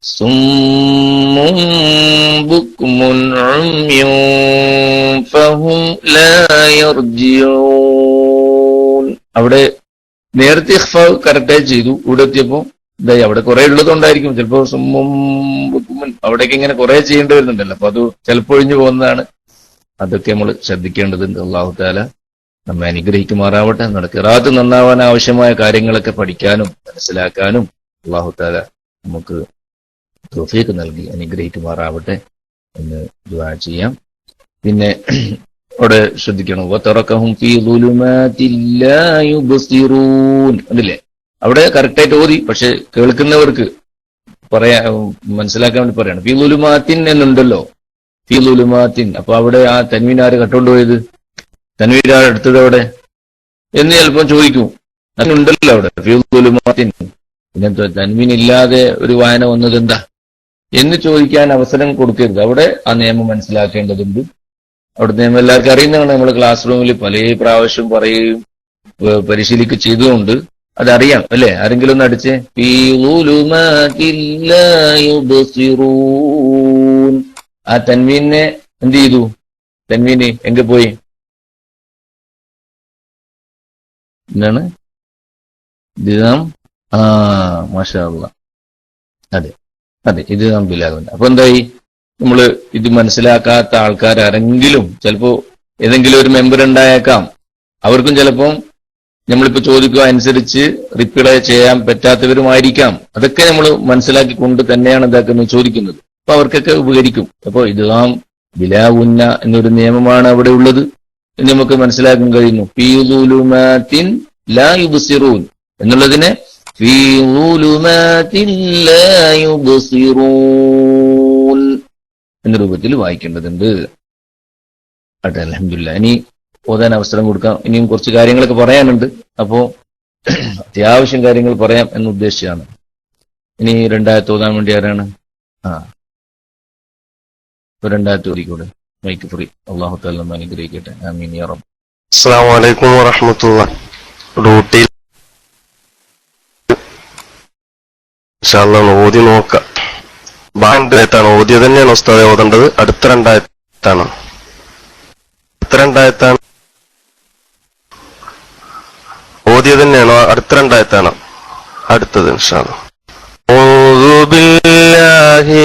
സുമ്മുൻ ബുക്മുൻ ഉമ്യുൻ ഫഹും ലാ യർജിഊൻ. അവിടെ നേരത്തെ ഇഖ്ഫ കറക്റ്റായി ചെയ്തു. ഇവിടെ എത്തിയപ്പോ ഇതായി. അവിടെ കുറെ ഉള്ളതുകൊണ്ടായിരിക്കും ചിലപ്പോ സുമ്മുൻ ബുക്മുൻ അവിടേക്ക് ഇങ്ങനെ കുറെ ചെയ്യേണ്ടി വരുന്നുണ്ടല്ലോ. അപ്പൊ അത് ചിലപ്പോൾ ഒഴിഞ്ഞു പോകുന്നതാണ്. അതൊക്കെ നമ്മൾ ശ്രദ്ധിക്കേണ്ടതുണ്ട്. അല്ലാഹു തആല നമ്മെ അനുഗ്രഹിക്കുമാറാവട്ടെ. നമ്മുടെ ഖിറാഅത്ത് നന്നാവാൻ ആവശ്യമായ കാര്യങ്ങളൊക്കെ പഠിക്കാനും മനസ്സിലാക്കാനും അല്ലാഹു തആല നമുക്ക് തൗഫീഖ് നൽകി അനുഗ്രഹിക്കുമാറാവട്ടെ എന്ന് ദുആ ചെയ്യാം. പിന്നെ അവിടെ ശ്രദ്ധിക്കണം, വതറകഹും ഫീ ദുലുമാതിൽ ലാ യുബ്സിറൂൻ അല്ലേ? അവിടെ കറക്റ്റായിട്ട് ഓതി, പക്ഷെ കേൾക്കുന്നവർക്ക് മനസ്സിലാക്കാൻ വേണ്ടി പറയണം. ഫീ ദുലുമാത്തിൻ എന്നുണ്ടല്ലോ, ഫീ ദുലുമാത്തിൻ. അപ്പൊ അവിടെ ആ തൻവീൻ ആര് കട്ടുകൊണ്ടുപോയത്? തൻവീൻ എടുത്തത് അവിടെ എന്ന് ചിലപ്പോൾ ചോദിക്കും. അതുണ്ടല്ലോ അവിടെ ഫീ ദുലുമാത്തിൻ. പിന്നെ തൻവീൻ ഇല്ലാതെ ഒരു വായന വന്നത് എന്താ എന്ന് ചോദിക്കാൻ അവസരം കൊടുക്കരുത്. അവിടെ ആ നിയമം മനസ്സിലാക്കേണ്ടതുണ്ട്. അവിടെ നിയമം എല്ലാവർക്കും അറിയുന്നതാണ്. നമ്മൾ ക്ലാസ് റൂമിൽ പല പ്രാവശ്യം പറയുകയും പരിശീലിക്കുക ചെയ്തുകൊണ്ട് അതറിയാം അല്ലെ? ആരെങ്കിലും ഒന്ന് അടിച്ചേ. ഫീ ദുലുമാതിൽ ലാ യുബ്സിറൂൻ. ആ തൻവീനെ എന്ത് ചെയ്തു? തൻവീന് എങ്ക പോയി? എന്താണ് ദിനാം? മാഷാ അല്ലാഹ്. അതെ അതെ, ഇത് ബിലാഗുണ്ട്. അപ്പൊ എന്തായി? നമ്മള് ഇത് മനസ്സിലാക്കാത്ത ആൾക്കാരെങ്കിലും ചിലപ്പോ ഏതെങ്കിലും ഒരു മെമ്പർ ഉണ്ടായേക്കാം. അവർക്കും ചിലപ്പം നമ്മളിപ്പോ ചോദിക്കുക അനുസരിച്ച് റിപ്ലൈ ചെയ്യാൻ പറ്റാത്തവരുമായിരിക്കാം. അതൊക്കെ നമ്മൾ മനസ്സിലാക്കിക്കൊണ്ട് തന്നെയാണ് ഇതാക്കുന്നത് ചോദിക്കുന്നത്. അപ്പൊ അവർക്കൊക്കെ ഉപകരിക്കും. അപ്പൊ ഇദ്ഗാം ബിലാ ഉന്ന എന്നൊരു നിയമമാണ് അവിടെ ഉള്ളത് എന്ന് നമുക്ക് മനസ്സിലാക്കാൻ കഴിയുന്നു. ഫീ ദുലുമാതിൻ ലാ യുബ്സിറൂൻ എന്നുള്ളതിനെ ഫീ ദുലുമാതിൻ ലാ യുബ്സിറൂൻ എന്ന രൂപത്തിൽ വായിക്കേണ്ടതുണ്ട്. അതെ, അൽഹംദുലില്ലാഹ്. ഇനി ഓതാൻ അവസരം കൊടുക്കാം. ഇനിയും കുറച്ച് കാര്യങ്ങളൊക്കെ പറയാനുണ്ട്. അപ്പോ അത്യാവശ്യം കാര്യങ്ങൾ പറയാം എന്ന് ഉദ്ദേശിച്ചാണ്. ഇനി രണ്ടായത്ത് ഓതാൻ വേണ്ടി ആരാണ്? രണ്ടായത്ത് ഓതിക്കൂടെ? Mic free. അല്ലാഹു തആല നമ്മെ അനുഗ്രഹിക്കട്ടെ. ആമീൻ യാ റബ്ബ്. അസ്സലാമു അലൈക്കും വറഹ്മത്തുള്ളാഹി. ഡ്യൂട്ടിയിൽ ഇൻഷാഅല്ലാഹ് ഓതി നോക്കാം. ബാൻഡായത്താണ് ഓതിയത് തന്നെയാണ് ഉസ്താദെ ഓതേണ്ടത്. അടുത്ത രണ്ടായത്താണ് ഓതിയത് തന്നെയാണോ? അടുത്ത രണ്ടായത്താണ് അടുത്തത് ഇൻഷാഅല്ലാഹ്. അഊദു ബില്ലാഹി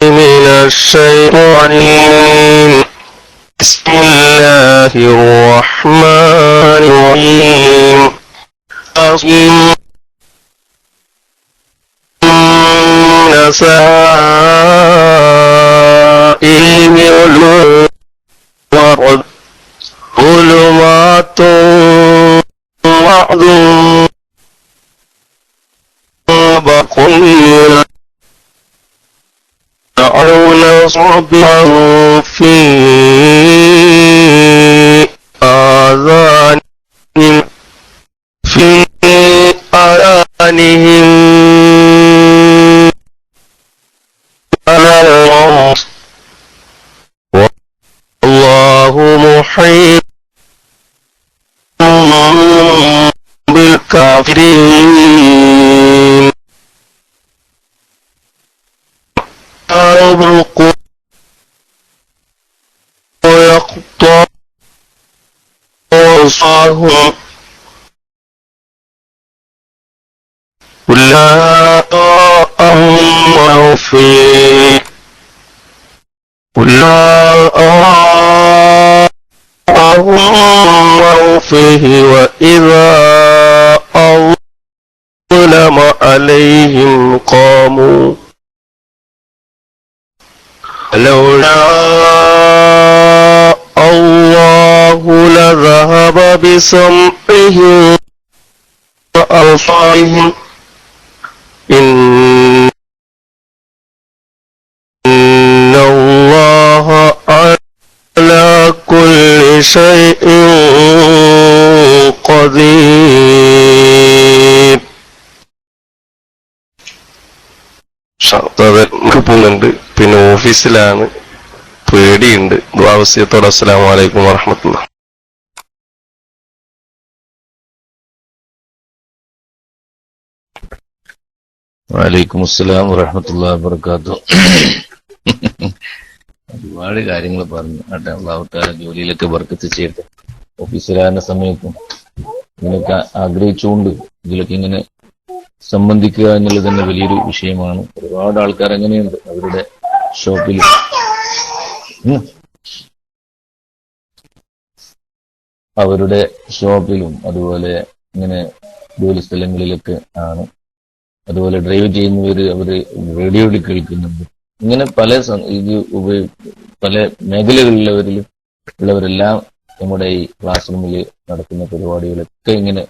മിനശ് ശൈത്വാനിർ ബിസ്മില്ലാഹിർ റഹ്മാനിർ റഹീം. سائل ورد ظلمات وعد بقل يدعون صبا في آذانهم في آذانهم والله محيط بالكافرين. يبرق ويقطع أبصارهم فيه قل الله فيه وإذا أظلم عليهم قاموا لولا الله لذهب بسمعهم وأبصارهم إن الله على كل شيء قدير. പോകുന്നുണ്ട്, പിന്നെ ഓഫീസിലാണ്, പേടിയുണ്ട്. ദുആവസിയത്തോടെ അസ്സലാമു അലൈക്കും വറഹ്മത്തുള്ളാഹി. വലൈക്കും അസ്സലാം വറഹ്മത്തുള്ളാഹി വബറകാതുഹു. ഒരുപാട് കാര്യങ്ങൾ പറഞ്ഞു. അല്ലാഹു തആല ജോലിയിലൊക്കെ ബർക്കത്ത് ചെയ്യട്ടെ. ഓഫീസിലാകുന്ന സമയത്തും ഇങ്ങനെയൊക്കെ ആഗ്രഹിച്ചുകൊണ്ട് ഇതിലൊക്കെ ഇങ്ങനെ സംബന്ധിക്കുക എന്നുള്ളത് തന്നെ വലിയൊരു വിഷയമാണ്. ഒരുപാട് ആൾക്കാർ അങ്ങനെയുണ്ട്, അവരുടെ ഷോപ്പിലും അതുപോലെ ഇങ്ങനെ ജോലി സ്ഥലങ്ങളിലൊക്കെ ആണ്. അതുപോലെ ഡ്രൈവ് ചെയ്യുന്നവര് അവര് റേഡിയോയിൽ കേൾക്കുന്നുണ്ട്. ഇങ്ങനെ പല മേഖലകളിലുള്ളവരെല്ലാം നമ്മുടെ ഈ ക്ലാസ് റൂമിൽ നടക്കുന്ന പരിപാടികളൊക്കെ ഇങ്ങനെ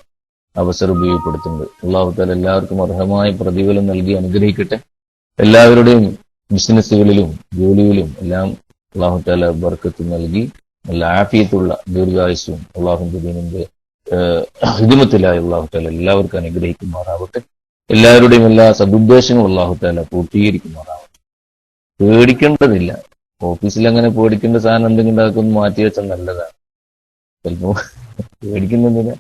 അവസരം ഉപയോഗപ്പെടുത്തുന്നുണ്ട്. അല്ലാഹു തആല എല്ലാവർക്കും അർഹമായ പ്രതിഫലം നൽകി അനുഗ്രഹിക്കട്ടെ. എല്ലാവരുടെയും ബിസിനസ്സുകളിലും ജോലിയിലും എല്ലാം അല്ലാഹു തആല ബർക്കത്ത് നൽകി നല്ല ആഫിയത്തുള്ള ദീർഘായുസ്സും അല്ലാഹുവിന്റെ ദീനിന്റെ ഹിദ്മത്തിലായി അല്ലാഹു തആല എല്ലാവർക്കും അനുഗ്രഹിക്കുമാറാവട്ടെ. എല്ലാവരുടെയും എല്ലാ സദുദ്ദേശങ്ങളും അല്ലാഹു തആല പൂർത്തീകരിക്കുമാറാവട്ടെ. പേടിക്കേണ്ടതില്ല. ഓഫീസിൽ അങ്ങനെ പേടിക്കേണ്ട സാധനം എന്തെങ്കിലും ഉണ്ടാക്കൊന്ന് മാറ്റി വെച്ചാൽ നല്ലതാണ്. ചിലപ്പോ പേടിക്കുന്നതിന്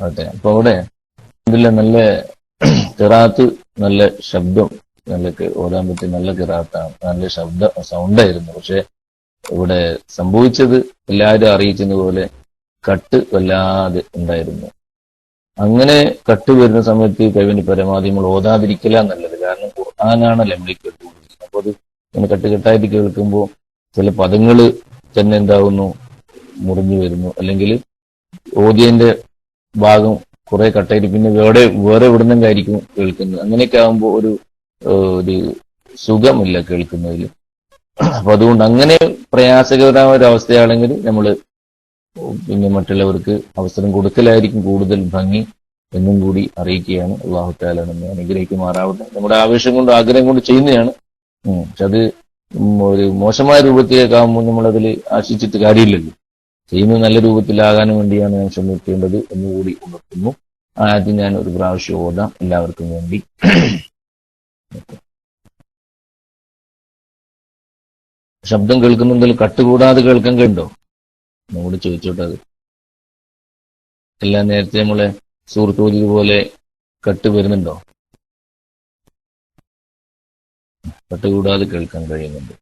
അതെ. അപ്പൊ അവിടെ നല്ല ഖിറാഅത്ത്, നല്ല ശബ്ദം, നല്ല ഓടാൻ പറ്റിയ നല്ല ഖിറാഅത്താണ്, നല്ല സൗണ്ടായിരുന്നു. പക്ഷെ ഇവിടെ സംഭവിച്ചത് എല്ലാവരും അറിയിച്ചതുപോലെ കട്ട് വല്ലാതെ ഉണ്ടായിരുന്നു. അങ്ങനെ കട്ട് വരുന്ന സമയത്ത് കഴിവിന് പരമാവധി നമ്മൾ ഓതാതിരിക്കില്ല നല്ലത്. കാരണം ഖുർആനാണല്ലോ നമ്മൾ കേട്ടുകൊണ്ടിരിക്കുന്നത്. അപ്പൊ അത് ഇങ്ങനെ കെട്ടായിട്ട് കേൾക്കുമ്പോൾ ചില പദങ്ങൾ തന്നെ എന്താവുന്നു, മുറിഞ്ഞു വരുന്നു. അല്ലെങ്കിൽ ഓതിയന്റെ ഭാഗം കുറെ കട്ടായിട്ട് പിന്നെ വേറെ എവിടുന്നെങ്കിലും കേൾക്കുന്നത്. അങ്ങനെയൊക്കെ ആകുമ്പോൾ ഒരു സുഖമില്ല കേൾക്കുന്നതിൽ. അപ്പൊ അതുകൊണ്ട് അങ്ങനെ പ്രയാസകരമായ ഒരു അവസ്ഥയാണെങ്കിൽ നമ്മൾ പിന്നെ മറ്റുള്ളവർക്ക് അവസരം കൊടുക്കലായിരിക്കും കൂടുതൽ ഭംഗി എന്നും കൂടി അറിയിക്കുകയാണ്. അല്ലാഹു തആല നമ്മെ അനുഗ്രഹിക്കുമാറാവട്ടെ. നമ്മുടെ ആവേശം കൊണ്ട് ആഗ്രഹം കൊണ്ട് ചെയ്യുന്നതാണ്. പക്ഷെ അത് ഒരു മോശമായ രൂപത്തിലേക്കാകുമ്പോൾ നമ്മളതിൽ ആശിച്ചിട്ട് കാര്യമില്ലല്ലോ. ചെയ്യുന്നത് നല്ല രൂപത്തിലാകാൻ വേണ്ടിയാണ് ഞാൻ ശ്രമിക്കേണ്ടത് എന്നുകൂടി ഉണർത്തുന്നു. ആദ്യം ഞാൻ ഒരു പ്രാവശ്യം ഓതാം എല്ലാവർക്കും വേണ്ടി. ശബ്ദം കേൾക്കുന്നുണ്ടെങ്കിൽ കട്ടുകൂടാതെ കേൾക്കാൻ കഴിയുണ്ടോ? നമ്മോട് ചോദിച്ചോട്ടെ. അത് എല്ലാം നേരത്തെ നമ്മളെ സുഹൃത്തുപോലെ കട്ട് വരുന്നുണ്ടോ? കട്ടുകൂടാതെ കേൾക്കാൻ കഴിയുന്നുണ്ട്.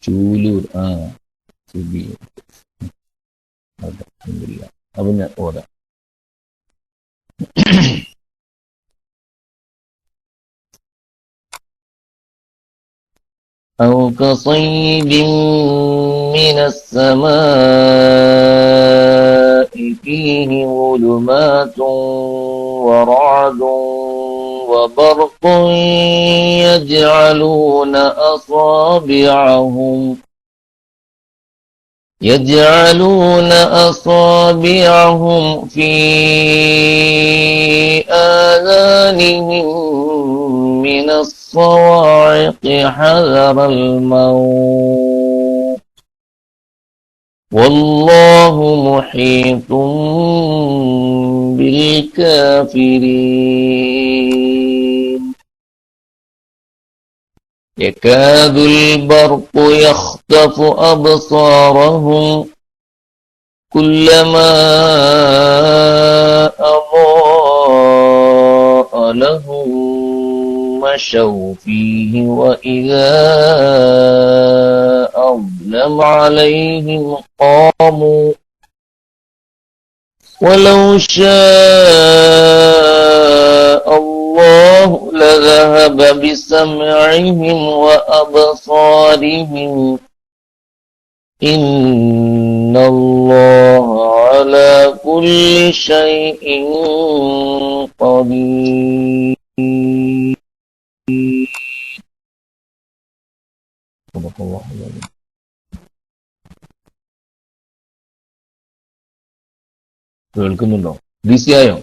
ചൂലൂർ അപ്പൊ ഞാൻ ഓതാം. أو كصيب من السماء فيه ظلمات ورعد وبرق يجعلون أصابعهم في آذانهم من الصواعق حذر الموت والله محيط بالكافرين يكاد البرق يخطف أبصارهم كلما أضاء لهم مشوا فيه وإذا أظلم عليهم قاموا ولو شاء الله لذهب بسمعهم وأبصارهم إن الله على كل شيء قدير. صدق الله العظيم. കേൾക്കുന്നുണ്ടോ? ബിസി ആയോ?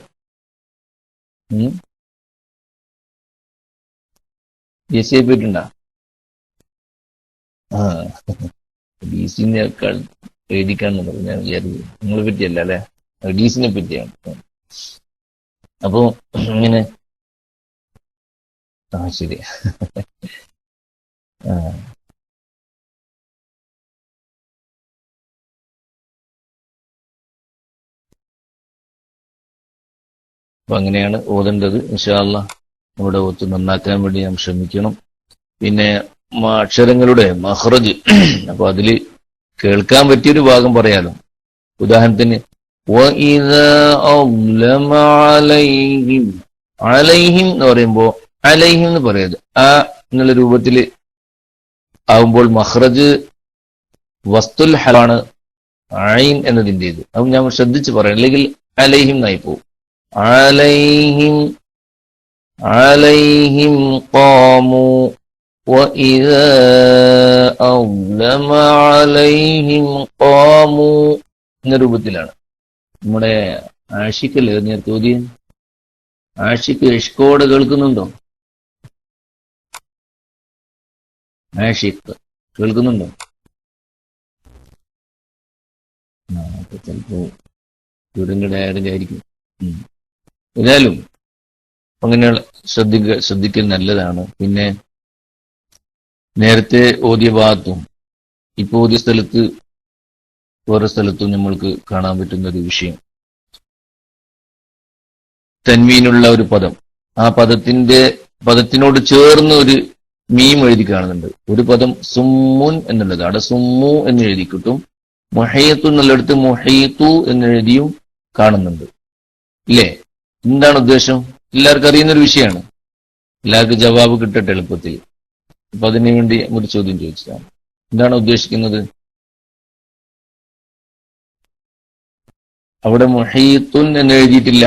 ബിസി ആയി പോയിട്ടുണ്ടാ? ആ, ഡിസിനേക്കാൾ പേടിക്കാന്ന് പറഞ്ഞു ഞാൻ വിചാരിച്ചു നിങ്ങളെ പറ്റിയല്ല അല്ലെ, ഡിസിനെ പറ്റിയാണ്. അപ്പൊ ഇങ്ങനെ ശരി. ആ, അപ്പൊ അങ്ങനെയാണ് ഓതേണ്ടത്. ഇൻഷാ അല്ലാഹ് നമ്മുടെ ഓത്ത് നന്നാക്കാൻ വേണ്ടി നാം ശ്രമിക്കണം. പിന്നെ അക്ഷരങ്ങളുടെ മഖ്റജ്, അപ്പൊ അതില് കേൾക്കാൻ പറ്റിയൊരു ഭാഗം പറയാലോ. ഉദാഹരണത്തിന് വഇദാ അളമ അലൈഹിം, അലൈഹിം എന്ന് പറയുമ്പോ അലൈഹിം എന്ന് പറയരുത്, ആ എന്നുള്ള രൂപത്തില് ആവുമ്പോൾ മഖ്റജ് വസ്തുൽ ഹലാണ് ഐൻ എന്നതിൻ്റെത്. അത് ഞാൻ ശ്രദ്ധിച്ച് പറയാം, അല്ലെങ്കിൽ അലൈഹിം എന്നായി പോകും. അലൈഹിം അലൈഹിം ഖാമു വഇദാ അളമ അലൈഹിം ഖാമു എന്ന രൂപത്തിലാണ്. നമ്മുടെ ആഷിഖല്ലേ നേരത്തെ ഓതിയ ആഷിഖ് ഇഷ്കോട് കേൾക്കുന്നുണ്ടോ? ആഷിഖ് കേൾക്കുന്നുണ്ടോ? അപ്പൊ ചിലപ്പോ വീടിന്റെ ഡയറിയിലായിരിക്കും. ഏതായാലും അങ്ങനെയുള്ള ശ്രദ്ധിക്കൽ നല്ലതാണ്. പിന്നെ നേരത്തെ ഓതിയ ഭാഗത്തും ഇപ്പൊ ഓതിയ സ്ഥലത്ത് വേറെ സ്ഥലത്തും നമ്മൾക്ക് കാണാൻ പറ്റുന്ന ഒരു വിഷയം, തൻവീനുള്ള ഒരു പദം, ആ പദത്തിനോട് ചേർന്ന് ഒരു മീം എഴുതി കാണുന്നുണ്ട്. ഒരു പദം സുമ്മുൻ എന്നുള്ളത് അവിടെ സുമ്മു എന്ന് എഴുതി കിട്ടും. മുഹയ്യത്തു എന്നുള്ളിടത്ത് മുഹയ്യത്തു എന്നെഴുതിയും കാണുന്നുണ്ട്. ഇല്ലേ? എന്താണ് ഉദ്ദേശം? എല്ലാവർക്കും അറിയുന്നൊരു വിഷയമാണ്. എല്ലാവർക്കും ജവാബ് കിട്ടട്ടെ എളുപ്പത്തിൽ. അപ്പൊ അതിനു വേണ്ടി ഒരു ചോദ്യം ചോദിച്ചതാണ്. എന്താണ് ഉദ്ദേശിക്കുന്നത്? അവിടെ മുഹീത്തുൻ എന്ന് എഴുതിയിട്ടില്ല,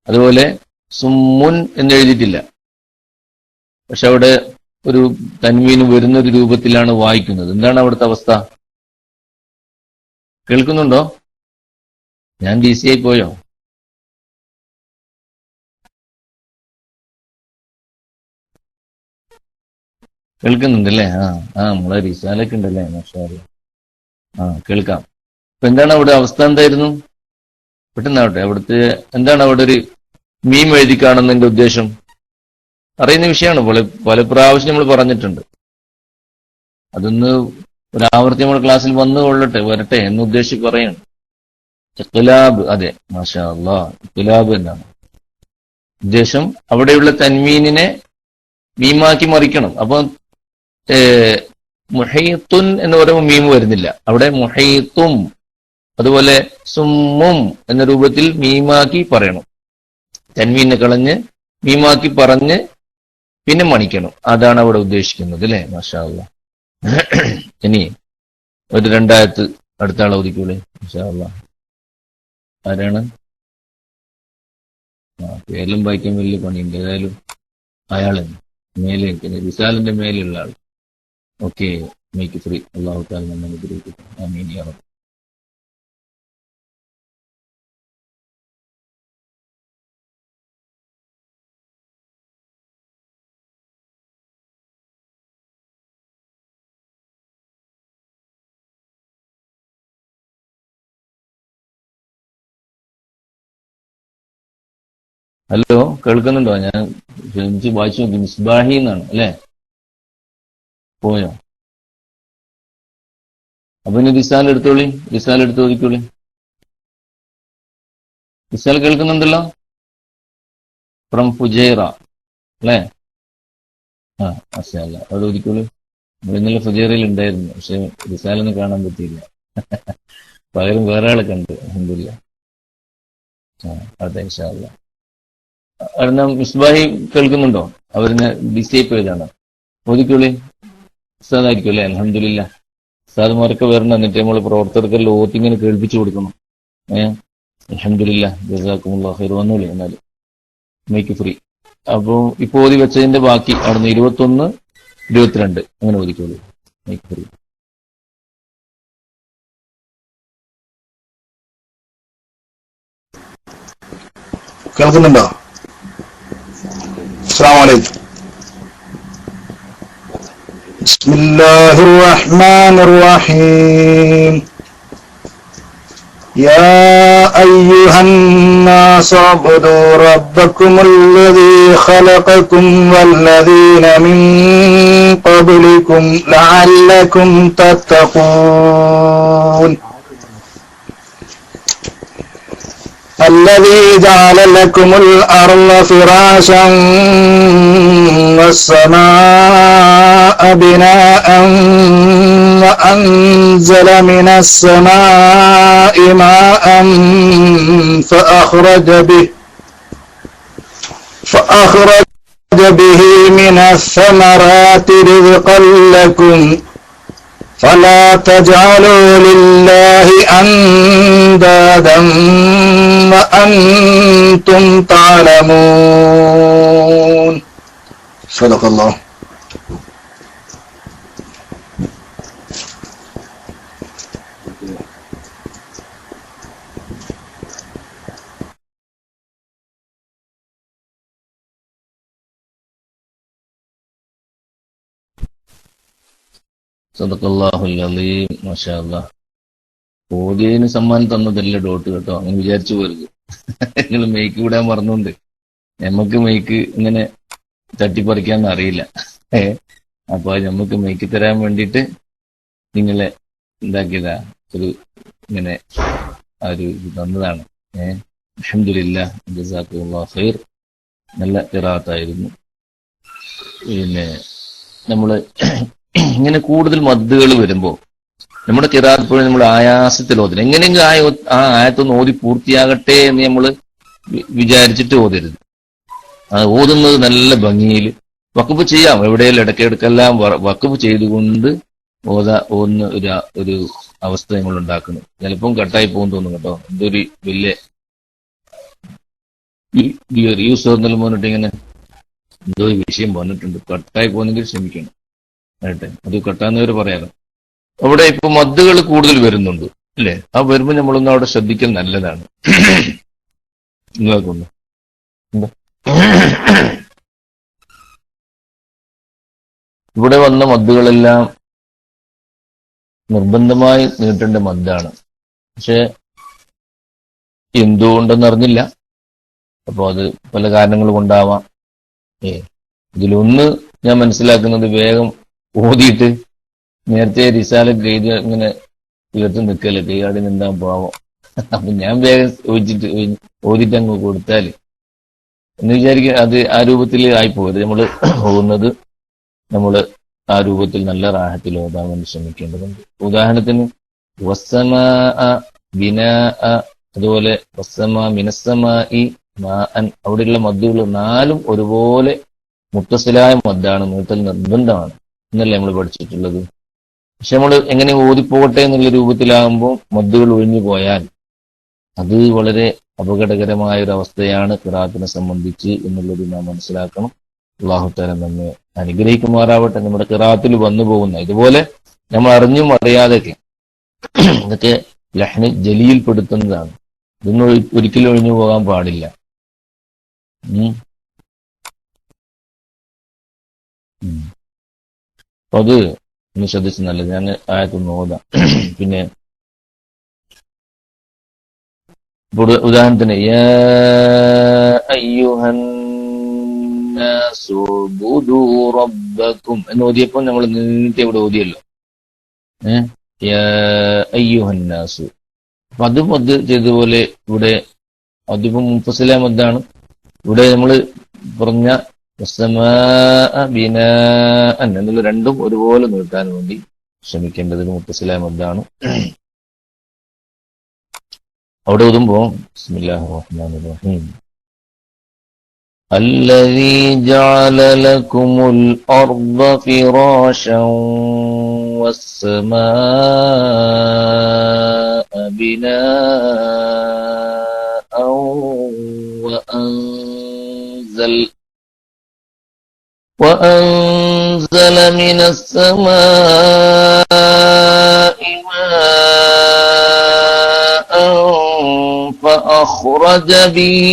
അതുപോലെ സുമ്മുൻ എന്ന് എഴുതിയിട്ടില്ല. പക്ഷെ അവിടെ ഒരു തൻവീന് വരുന്നൊരു രൂപത്തിലാണ് വായിക്കുന്നത്. എന്താണ് അവിടുത്തെ അവസ്ഥ? കേൾക്കുന്നുണ്ടോ? ഞാൻ DC ആയി പോയോ? കേൾക്കുന്നുണ്ടല്ലേ? നമ്മളെ റിസാലൊക്കെ ഉണ്ടല്ലേ, മാഷാ അല്ലാഹ്. കേൾക്കാം. അപ്പൊ എന്താണ് അവിടെ അവസ്ഥ? എന്തായിരുന്നു? പെട്ടെന്നാവട്ടെ. അവിടുത്തെ എന്താണ് അവിടെ ഒരു മീം എഴുതി കാണുന്നതിന്റെ ഉദ്ദേശം? അറിയുന്ന വിഷയമാണ്, പല പ്രാവശ്യം നമ്മൾ പറഞ്ഞിട്ടുണ്ട്. അതൊന്ന് ഒരാവർത്തി നമ്മൾ ക്ലാസ്സിൽ വരട്ടെ എന്ന് ഉദ്ദേശിച്ച് പറയാണ്. ഇഖ്ലാബ്, അതെ, മാഷാ അല്ലാഹ്, ഇഖ്ലാബ് എന്നാണ് ഉദ്ദേശം. അവിടെയുള്ള തൻവീനിനെ മീമാക്കി മറിക്കണം. അപ്പൊ മുഹയ്ത്തുൻ എന്ന് പറയുമ്പോൾ മീം വരുന്നില്ല, അവിടെ മുഹയ്ത്തും അതുപോലെ സുമ്മും എന്ന രൂപത്തിൽ മീമാക്കി പറയണം. തൻവീനെ കളഞ്ഞ് മീമാക്കി പറഞ്ഞ് പിന്നെ മണിക്കണം. അതാണ് അവിടെ ഉദ്ദേശിക്കുന്നത്, അല്ലേ? മാഷാ അല്ലാഹ്. ഇനി ഒരു രണ്ടായത്ത് അടുത്ത ആളെ ഒതുക്കൂലേ? മാഷാ അല്ലാഹ്. ആരാണ്? പേരിലും വായിക്കാൻ വലിയ പണിയുണ്ട്. ഏതായാലും അയാളെ മേലെ വിശാലിന്റെ മേലെയുള്ള ആൾ. Okay, make free. അല്ലാഹു തആല നമ്മെ അനുഗ്രഹിക്കട്ടെ. ആമീൻ യാ റബ്ബ്. ഹലോ, കേൾക്കുന്നുണ്ടോ? ഞാൻ എനിക്ക് വായിച്ചു നോക്കി. മിസ്ബാഹി എന്നാണ് അല്ലേ? പോയോ? അപ്പൊ ഇനി റിസാൽ എടുത്തോളി, റിസാൽ എടുത്ത് ഒതുക്കോളി. റിസാൽ കേൾക്കുന്നുണ്ടല്ലോ? ഫ്രം ഫുജൈറ അല്ലേ? മാഷാ അല്ലാഹ്. അവിടെ ഒതുക്കോളി. നമ്മൾ ഇന്നലെ ഫുജൈറയിൽ ഉണ്ടായിരുന്നു, പക്ഷെ റിസാലൊന്നും കാണാൻ പറ്റിയില്ല. പകരം വേറെ ആളെ കണ്ട്. അൽഹംദുലില്ലാഹ്. അതെ ഇൻഷാ അല്ലാ. അവിടെ മിസ്ബാഹി കേൾക്കുന്നുണ്ടോ? അവരിനെ ഡിസേപ്പ് ചെയ്താണ്. ഓതിക്കോളി. ഉസ്താദായിരിക്കും അല്ലേ? അൽഹംദുലില്ലാ. ഉസ്താദ്മാരൊക്കെ വരണം, എന്നിട്ട് നമ്മൾ പ്രവർത്തകർക്കെല്ലാം ഓത്തിങ്ങനെ കേൾപ്പിച്ചു കൊടുക്കണം. അൽഹംദുലില്ലാ, ജസാക്കുമുല്ലാഹു ഖൈർ. വന്നോളി എന്നാൽ മേക്ക് ഫ്രീ. അപ്പൊ ഇപ്പൊ ഓതി വെച്ചതിന്റെ ബാക്കി അവിടുന്ന് 21, 22 അങ്ങനെ ഓതിക്കോളൂ. Make free. കേൾക്കുന്നുണ്ടോ? അസ്സലാമു അലൈക്കും. ബിസ്മില്ലാഹിർ റഹ്മാനിർ റഹീം. يا أيها الناس اعبدوا ربكم الذي خلقكم والذين من قبلكم لعلكم تتقون الذي جعل لكم الأرض فراشا والسماء بناء وأنزل من السماء ماء فأخرج به من الثمرات رزقا لكم فلا تجعلوا لله أندادا وأنتم تعلمون. صدق الله. സദഖല്ലാഹുൽ അലീം. മാഷാ അല്ലാഹ്. ഓതിയതിന് സമ്മാനം തന്നതല്ല ഡോട്ട് കേട്ടോ, അങ്ങനെ വിചാരിച്ചു പോരുത്. നിങ്ങൾ മെയ്ക്ക് വിടാൻ പറഞ്ഞുകൊണ്ട് നമുക്ക് മെയ്ക്ക് ഇങ്ങനെ തട്ടിപ്പറിക്കാന്ന് അറിയില്ല. അപ്പൊ നമുക്ക് മെയ്ക്ക് തരാൻ വേണ്ടിയിട്ട് നിങ്ങളെ എന്താക്കിയതാ, ഒരു ഇങ്ങനെ ആ ഒരു ഇത് തന്നതാണ്. അൽഹംദുലില്ലാഹ്, ജസാക്കുമുല്ലാഹു ഖൈർ. നല്ല ഖിറാഅത്തായിരുന്നു. പിന്നെ നമ്മള് ഇങ്ങനെ കൂടുതൽ മദ്ദുകൾ വരുമ്പോ നമ്മുടെ ഖിറാഅത്ത് എപ്പോഴും നമ്മൾ ആയാസത്തിൽ ഓതണം. എങ്ങനെയെങ്കിലും ആ ആയത്തൊന്ന് ഓതി പൂർത്തിയാകട്ടെ എന്ന് നമ്മൾ വിചാരിച്ചിട്ട് ഓതരുത്. അത് ഓതുന്നത് നല്ല ഭംഗിയിൽ വഖഫ് ചെയ്യാം. എവിടെയെങ്കിലും ഇടയ്ക്കെല്ലാം വഖഫ് ചെയ്തുകൊണ്ട് ഓതുന്ന ഒരു അവസ്ഥ നമ്മൾ ഉണ്ടാക്കുന്നു. ചിലപ്പം കട്ടായി പോകും തോന്നും കേട്ടോ. എന്തൊരു വലിയ യൂസ് ഓർന്നെല്ലാം പോന്നിട്ട് ഇങ്ങനെ എന്തോ വിഷയം വന്നിട്ടുണ്ട്. കട്ടായി പോകുന്നെങ്കിൽ ക്ഷമിക്കണം ആട്ടെ, അത് കട്ടാന്നവര് പറയാറ്. അവിടെ ഇപ്പൊ മദ്ദുകൾ കൂടുതൽ വരുന്നുണ്ട് അല്ലേ? ആ വരുമ്പോ നമ്മളൊന്നും അവിടെ ശ്രദ്ധിക്കൽ നല്ലതാണ്. നിങ്ങൾക്കൊന്ന് ഇവിടെ വന്ന മദ്ദുകളെല്ലാം നിർബന്ധമായി നീട്ടേണ്ട മദ്ദാണ്. പക്ഷെ എന്തുകൊണ്ടെന്ന് അറിഞ്ഞില്ല. അപ്പൊ അത് പല കാരണങ്ങൾ കൊണ്ടാവാം. ഇതിലൊന്ന് ഞാൻ മനസ്സിലാക്കുന്നത്, വേഗം ഓതിയിട്ട് നേരത്തെ റിസാലൊക്കെ എഴുതി ഇങ്ങനെ തീർത്ത് നിൽക്കല്ലേ, കൈകാടി നിന്നാൻ പാവം. അപ്പൊ ഞാൻ വേഗം ഓതിട്ട് അങ്ങ് കൊടുത്താല് എന്ന് വിചാരിക്കുക അത് ആ രൂപത്തിൽ ആയിപ്പോകരുത്. നമ്മൾ പോകുന്നത് നമ്മള് ആ രൂപത്തിൽ നല്ല റാഹത്തിൽ ഓതാൻ വേണ്ടി ശ്രമിക്കേണ്ടതുണ്ട്. ഉദാഹരണത്തിന് വസ്സമാ ബിനാ, അതുപോലെ വസ്സമാ മിനസ്സമായി മാഅൻ, അവിടെയുള്ള മദ്ദുകൾ 4 ഒരുപോലെ മുത്തസിലായ മദ്ദാണ്, നീട്ടൽ നിർബന്ധമാണ് എന്നല്ലേ നമ്മൾ പഠിച്ചിട്ടുള്ളത്. പക്ഷെ നമ്മൾ എങ്ങനെ ഓതിപ്പോകട്ടെ എന്നുള്ള രൂപത്തിലാകുമ്പോൾ മദ്ദുകൾ ഒഴിഞ്ഞു പോയാൽ അത് വളരെ അപകടകരമായ ഒരു അവസ്ഥയാണ് ഖിറാഅത്തിനെ സംബന്ധിച്ച് എന്നുള്ളത് നാം മനസ്സിലാക്കണം. അല്ലാഹു തആല നമ്മെ അനുഗ്രഹിക്കുമാറാവട്ടെ. നമ്മുടെ ഖിറാഅത്തിൽ വന്നു പോകുന്ന ഇതുപോലെ നമ്മൾ അറിഞ്ഞും അറിയാതെയൊക്കെ ഇതൊക്കെ ലഹ്ന് ജലിയിൽപ്പെടുത്തുന്നതാണ്. ഇതൊന്നും ഒരിക്കലും ഒഴിഞ്ഞു പോകാൻ പാടില്ല. അപ്പൊ അത് ഒന്ന് ശ്രദ്ധിച്ച് നല്ലത്. ഞാൻ ആയത്തൊന്ന് ഓതാം. പിന്നെ ഉദാഹരണത്തിന് യാ അയ്യുഹന്നാസു ഉബ്ദൂ റബ്ബക്കും എന്ന് ഓതിയപ്പോൾ നമ്മൾ നീട്ടി ഇവിടെ ഓതിയല്ലോ. യാ അയ്യുഹന്നാസു. അപ്പൊ അത് മദ് ചെയ്തതുപോലെ ഇവിടെ അതിപ്പം മുഫസ്സില മദ്ദാണ്. ഇവിടെ നമ്മൾ പറഞ്ഞ ബിനാഅൻ എന്നുള്ള രണ്ടും ഒരുപോലെ നീട്ടാൻ വേണ്ടി ശ്രമിക്കേണ്ടത് മുത്തസില മദ്ദാണ്. അവിടെ ഓതുമ്പോ ബിസ്മില്ലാഹിർ റഹ്മാനിർ റഹീം الذي جعل لكم الأرض فراشا والسماء بناء وأنزل من السماء ماء فأخرج به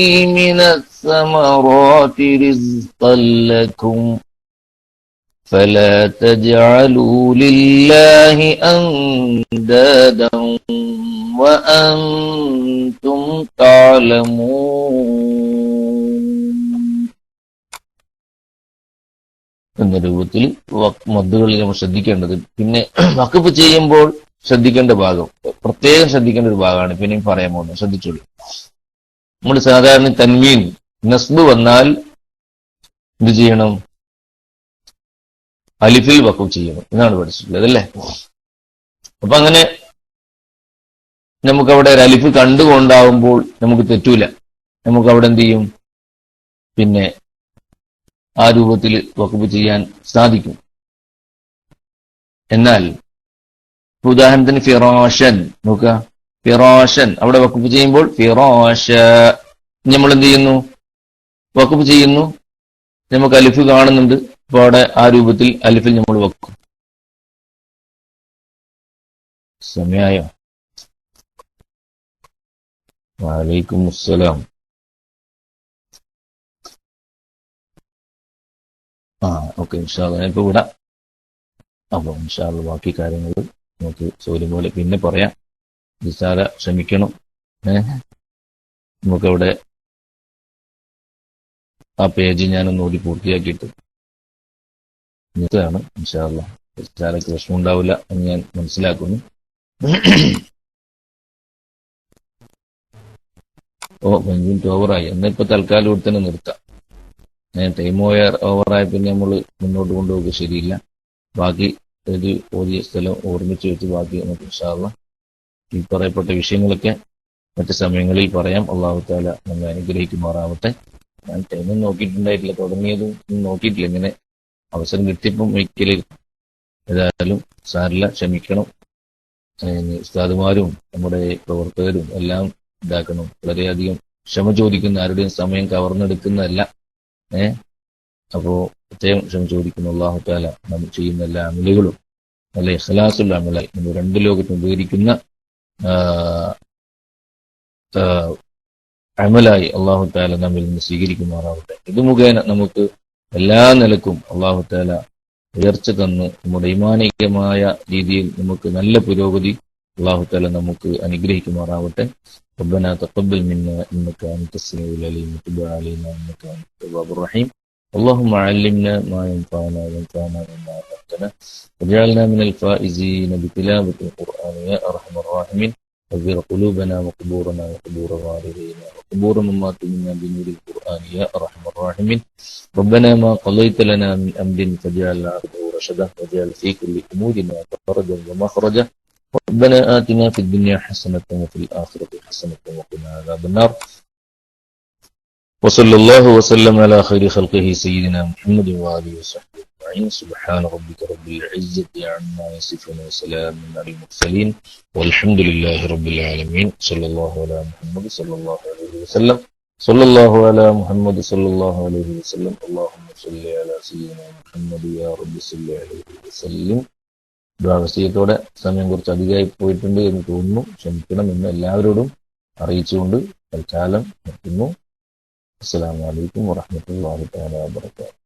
من الثمرات رزقا لكم فلا تجعلوا لله أندادا وأنتم تعلمون എന്ന രൂപത്തിൽ മദ്ദുകളിൽ നമ്മൾ ശ്രദ്ധിക്കേണ്ടത്. പിന്നെ വഖഫ് ചെയ്യുമ്പോൾ ശ്രദ്ധിക്കേണ്ട ഭാഗം, പ്രത്യേകം ശ്രദ്ധിക്കേണ്ട ഒരു ഭാഗമാണ് പിന്നെയും പറയാൻ പോകുന്നത്. ശ്രദ്ധിച്ചോളൂ. നമ്മൾ സാധാരണ തൻവീൻ നസ്ബ് വന്നാൽ എന്ത് ചെയ്യണം? അലിഫിൽ വഖഫ് ചെയ്യണം എന്നാണ് പഠിച്ചിട്ടുള്ളത് അല്ലേ? അപ്പൊ അങ്ങനെ നമുക്കവിടെ ഒരു അലിഫ് കണ്ടുകൊണ്ടാവുമ്പോൾ നമുക്ക് തെറ്റൂല. നമുക്കവിടെ എന്ത് ചെയ്യും? പിന്നെ ആ രൂപത്തിൽ വഖഫ് ചെയ്യാൻ സാധിക്കും. എന്നാൽ ഉദാഹരണത്തിന് ഫിറാഷൻ നോക്കുക, ഫിറാഷൻ അവിടെ വഖഫ് ചെയ്യുമ്പോൾ ഫിറാഷ നമ്മൾ എന്ത് ചെയ്യുന്നു? വഖഫ് ചെയ്യുന്നു. നമുക്ക് അലിഫ് കാണുന്നുണ്ട്. അപ്പൊ അവിടെ ആ രൂപത്തിൽ അലിഫിൽ നമ്മൾ വഖഫ്. സമയായോ? വഅലൈക്കും അസ്സലാം. ഓക്കെ, ഇൻഷാ അല്ലാഹ് ഇപ്പൊ വിടാം. അപ്പൊ ഇൻഷാ അല്ലാഹ് ബാക്കി കാര്യങ്ങൾ നമുക്ക് സൗകര്യം പോലെ പിന്നെ പറയാം. നിസാര ക്ഷമിക്കണം. നമുക്കവിടെ ആ പേജ് ഞാനൊന്ന് ഓടി പൂർത്തിയാക്കിയിട്ട് ഇതാണ് ഇൻഷാ അല്ലാഹ്. നിസാരക്ക് പ്രശ്നം ഉണ്ടാവില്ല എന്ന് ഞാൻ മനസ്സിലാക്കുന്നു. ഓ 5 മിനിറ്റ് ഓവറായി. എന്നിപ്പോ തൽക്കാലം ഇവിടെ തന്നെ നിർത്താം. ടൈം ഓവറായ പിന്നെ നമ്മൾ മുന്നോട്ട് കൊണ്ടുപോകുക ശരിയില്ല. ബാക്കി ഒരു ഓതിയ സ്ഥലം ഓർമ്മിച്ച് വെച്ച് ബാക്കി നമുക്ക് ഇൻഷാ അല്ലാഹ് ഈ പറയപ്പെട്ട വിഷയങ്ങളൊക്കെ മറ്റു സമയങ്ങളിൽ പറയാം. അല്ലാഹു തആല നമ്മെ അനുഗ്രഹിക്കുമാറാവട്ടെ. ഞാൻ ടൈമൊന്നും നോക്കിയിട്ടുണ്ടായിട്ടില്ല, തുടങ്ങിയതും നോക്കിയിട്ടില്ല. ഇങ്ങനെ അവസരം കിട്ടിയപ്പം ഒരിക്കലും ഏതായാലും സാരില്ല, ക്ഷമിക്കണം. ഉസ്താദുമാരും നമ്മുടെ പ്രവർത്തകരും എല്ലാം ഇതാക്കണം. വളരെയധികം ക്ഷമ ചോദിക്കുന്ന, ആരുടെയും സമയം കവർന്നെടുക്കുന്നതല്ല. അപ്പോ പ്രത്യേകം ക്ഷമ ചോദിക്കുന്നു. അല്ലാഹു തആല നമ്മൾ ചെയ്യുന്ന എല്ലാ അമലുകളും നല്ല ഇഖ്ലാസുള്ള അമലായി നമ്മൾ രണ്ട് ലോകത്തും ഉപകരിക്കുന്ന അമലായി അല്ലാഹു തആല നമ്മിൽ നിന്ന് സ്വീകരിക്കുമാറാവട്ടെ. ഇത് മുഖേന നമുക്ക് എല്ലാ നിലക്കും അല്ലാഹു തആല ഉയർച്ച തന്ന് നമ്മുടെ ഈമാനികമായ രീതിയിൽ നമുക്ക് നല്ല പുരോഗതി അല്ലാഹു തആല നമുക്ക് അനുഗ്രഹിക്കുമാറാവട്ടെ. ربنا تقبل منا إنك أنت السميع العليم وتب علينا إنك أنت التواب الرحيم. اللهم علمنا ما ينفعنا وانفعنا بما علمتنا واجعلنا من الفائزين بتلاوة القرآن يا أرحم الراحمين. واغفر قلوبنا وقبورنا وقبور والدينا وقبور من مات منا بنور القرآن يا أرحم الراحمين. ربنا ما قضيت لنا من أمر فاجعل عقبه رشدا واجعل في كل أمورنا فرجا ومخرجا. ربنا آتنا في الدنيا حسنة وفي الآخرة حسنة وقنا عذاب النار. وصلى الله وسلم على خير خلقه سيدنا محمد وآله وصحبه أجمعين. سبحان ربك رب العزة عما يصفون وسلام على المرسلين والحمد لله رب العالمين. صلى الله على محمد صلى الله عليه وسلم. صلى الله على محمد صلى الله عليه وسلم. اللهم صل على سيدنا محمد يا رب صل عليه وسلم. ദ്വാവസ്യത്തോടെ സമയം കുറച്ച് അധികമായി പോയിട്ടുണ്ട് എന്ന് തോന്നുന്നു. ക്ഷമിക്കണം എന്ന് എല്ലാവരോടും അറിയിച്ചുകൊണ്ട് തൽക്കാലം നിർത്തുന്നു. അസ്സലാമു അലൈക്കും വറഹ്മത്തുള്ളാഹി തആല വബറകാതുഹു.